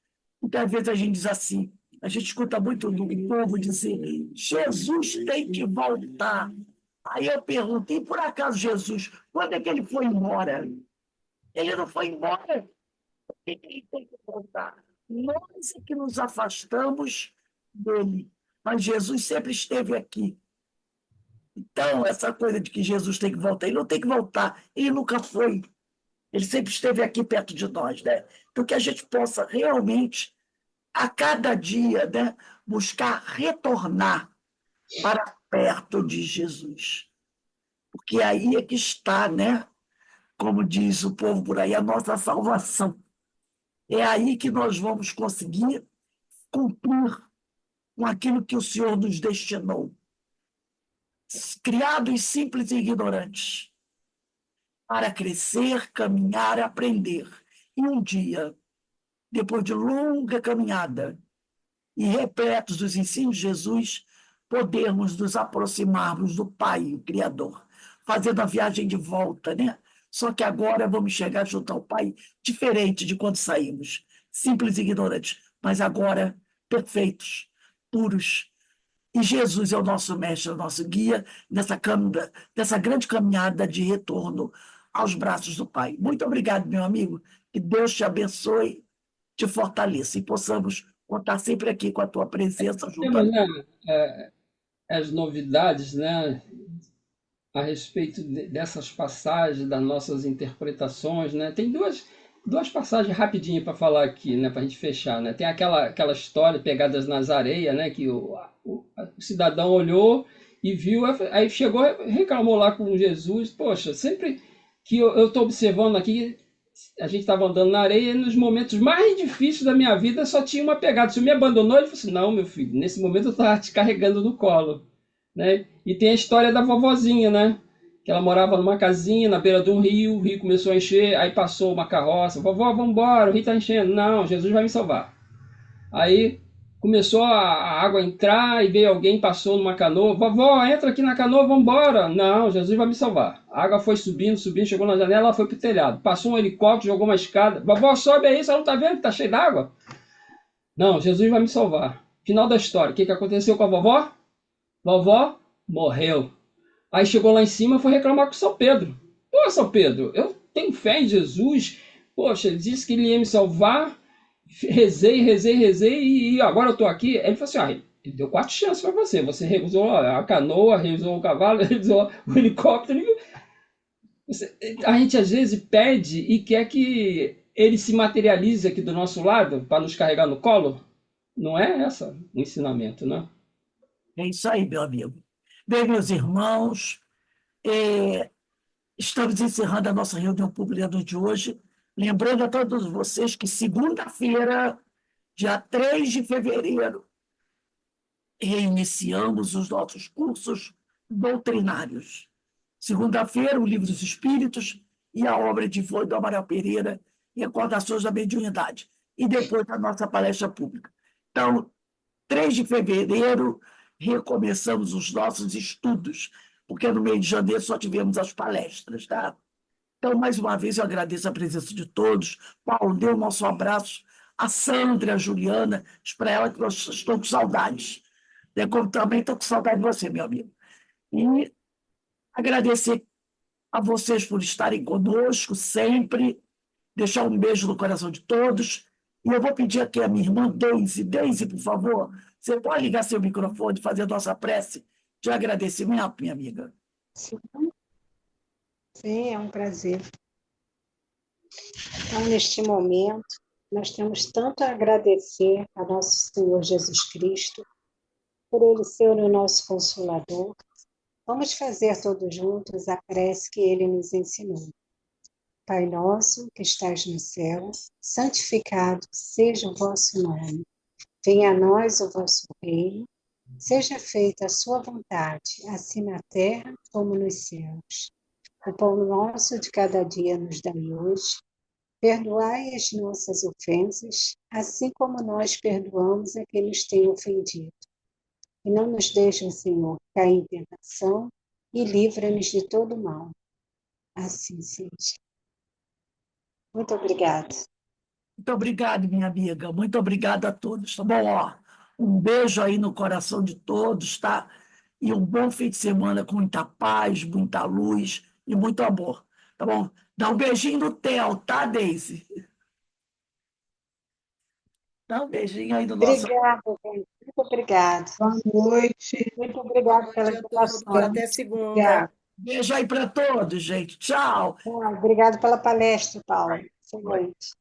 S1: Muitas vezes a gente diz assim, a gente escuta muito do povo dizer, Jesus tem que voltar. Aí eu pergunto, e por acaso Jesus, quando é que ele foi embora? Ele não foi embora? Por que ele tem que voltar? Nós é que nos afastamos dele, mas Jesus sempre esteve aqui. Então, essa coisa de que Jesus tem que voltar, ele não tem que voltar, ele nunca foi, ele sempre esteve aqui perto de nós, né? Então, que a gente possa realmente, a cada dia, né, buscar retornar para perto de Jesus, porque aí é que está, né? Como diz o povo por aí, a nossa salvação. É aí que nós vamos conseguir cumprir com aquilo que o Senhor nos destinou. Criados simples e ignorantes, para crescer, caminhar, aprender. E um dia, depois de longa caminhada e repletos dos ensinos de Jesus, podermos nos aproximarmos do Pai, o Criador, fazendo a viagem de volta, né? Só que agora vamos chegar junto ao Pai diferente de quando saímos, simples e ignorantes, mas agora perfeitos, puros. E Jesus é o nosso mestre, o nosso guia nessa grande caminhada de retorno aos braços do Pai. Muito obrigado, meu amigo. Que Deus te abençoe, te fortaleça e possamos contar sempre aqui com a tua presença junto a
S2: Temos,
S1: nós.
S2: né, as novidades, né, a respeito dessas passagens, das nossas interpretações, né? Tem duas passagens rapidinho para falar aqui, né, para a gente fechar, né? Tem aquela história pegadas nas areias, né, que o cidadão olhou e viu, aí chegou, reclamou lá com Jesus. Poxa, sempre que eu estou observando aqui, a gente estava andando na areia e nos momentos mais difíceis da minha vida só tinha uma pegada. Se me abandonou, ele falou assim: não, meu filho, nesse momento eu estava te carregando no colo. Né? E tem a história da vovozinha, né? Que ela morava numa casinha na beira de um rio, o rio começou a encher, aí passou uma carroça, vovó, vamos embora, o rio está enchendo. Não, Jesus vai me salvar. Aí começou a água a entrar e veio alguém, passou numa canoa, vovó, entra aqui na canoa, vamos embora. Não, Jesus vai me salvar. A água foi subindo, subindo, chegou na janela, ela foi pro telhado. Passou um helicóptero, jogou uma escada. Vovó, sobe aí, você não tá vendo que tá cheio d'água? Não, Jesus vai me salvar. Final da história. O que aconteceu com a vovó? Vovó morreu. Aí chegou lá em cima e foi reclamar com São Pedro. Pô, São Pedro, eu tenho fé em Jesus. Poxa, ele disse que ele ia me salvar. Rezei, rezei, rezei e agora eu tô aqui. Ele falou assim: ele deu 4 chances para você. Você reusou a canoa, reusou o cavalo, reusou o helicóptero. A gente às vezes pede e quer que ele se materialize aqui do nosso lado para nos carregar no colo. Não é essa o ensinamento, né?
S1: É isso aí, meu amigo. Bem, meus irmãos, é, estamos encerrando a nossa reunião pública de hoje. Lembrando a todos vocês que segunda-feira, dia 3 de fevereiro, reiniciamos os nossos cursos doutrinários. Segunda-feira, o Livro dos Espíritos e a obra de Vô do Amaral Pereira, Recordações da Mediunidade, e depois a nossa palestra pública. Então, 3 de fevereiro, recomeçamos os nossos estudos, porque no mês de janeiro só tivemos as palestras, tá? Então, mais uma vez, eu agradeço a presença de todos. Paulo, dê o nosso abraço a Sandra, a Juliana, diz para ela que nós estamos com saudades. Né? Como também estou com saudade de você, meu amigo. E agradecer a vocês por estarem conosco sempre, deixar um beijo no coração de todos. E eu vou pedir aqui a minha irmã Deise. Deise, por favor, você pode ligar seu microfone e fazer a nossa prece de agradecimento, minha amiga?
S3: Sim, sim, é um prazer. Então, neste momento, nós temos tanto a agradecer a nosso Senhor Jesus Cristo, por Ele ser o nosso Consolador. Vamos fazer todos juntos a prece que Ele nos ensinou. Pai nosso, que estais no céu, santificado seja o vosso nome. Venha a nós o vosso reino. Seja feita a sua vontade, assim na terra como nos céus. O pão nosso de cada dia nos dai hoje. Perdoai as nossas ofensas, assim como nós perdoamos a quem nos tem ofendido. E não nos deixe, Senhor, cair em tentação, e livra-nos de todo mal. Assim seja. Muito obrigada.
S1: Muito obrigada, minha amiga. Muito obrigada a todos, tá bom? Ó, um beijo aí no coração de todos, tá? E um bom fim de semana com muita paz, muita luz e muito amor, tá bom? Dá um beijinho no Theo, tá, Deise? Dá um beijinho aí no nosso...
S3: Obrigada, gente. Muito obrigada.
S4: Boa noite.
S3: Muito
S4: Boa
S3: obrigada pela
S4: noite a todos.
S3: educação.
S4: Até segunda.
S3: Obrigada.
S1: Beijo aí para todos, gente. Tchau.
S3: Obrigada pela palestra, Paula. Excelente.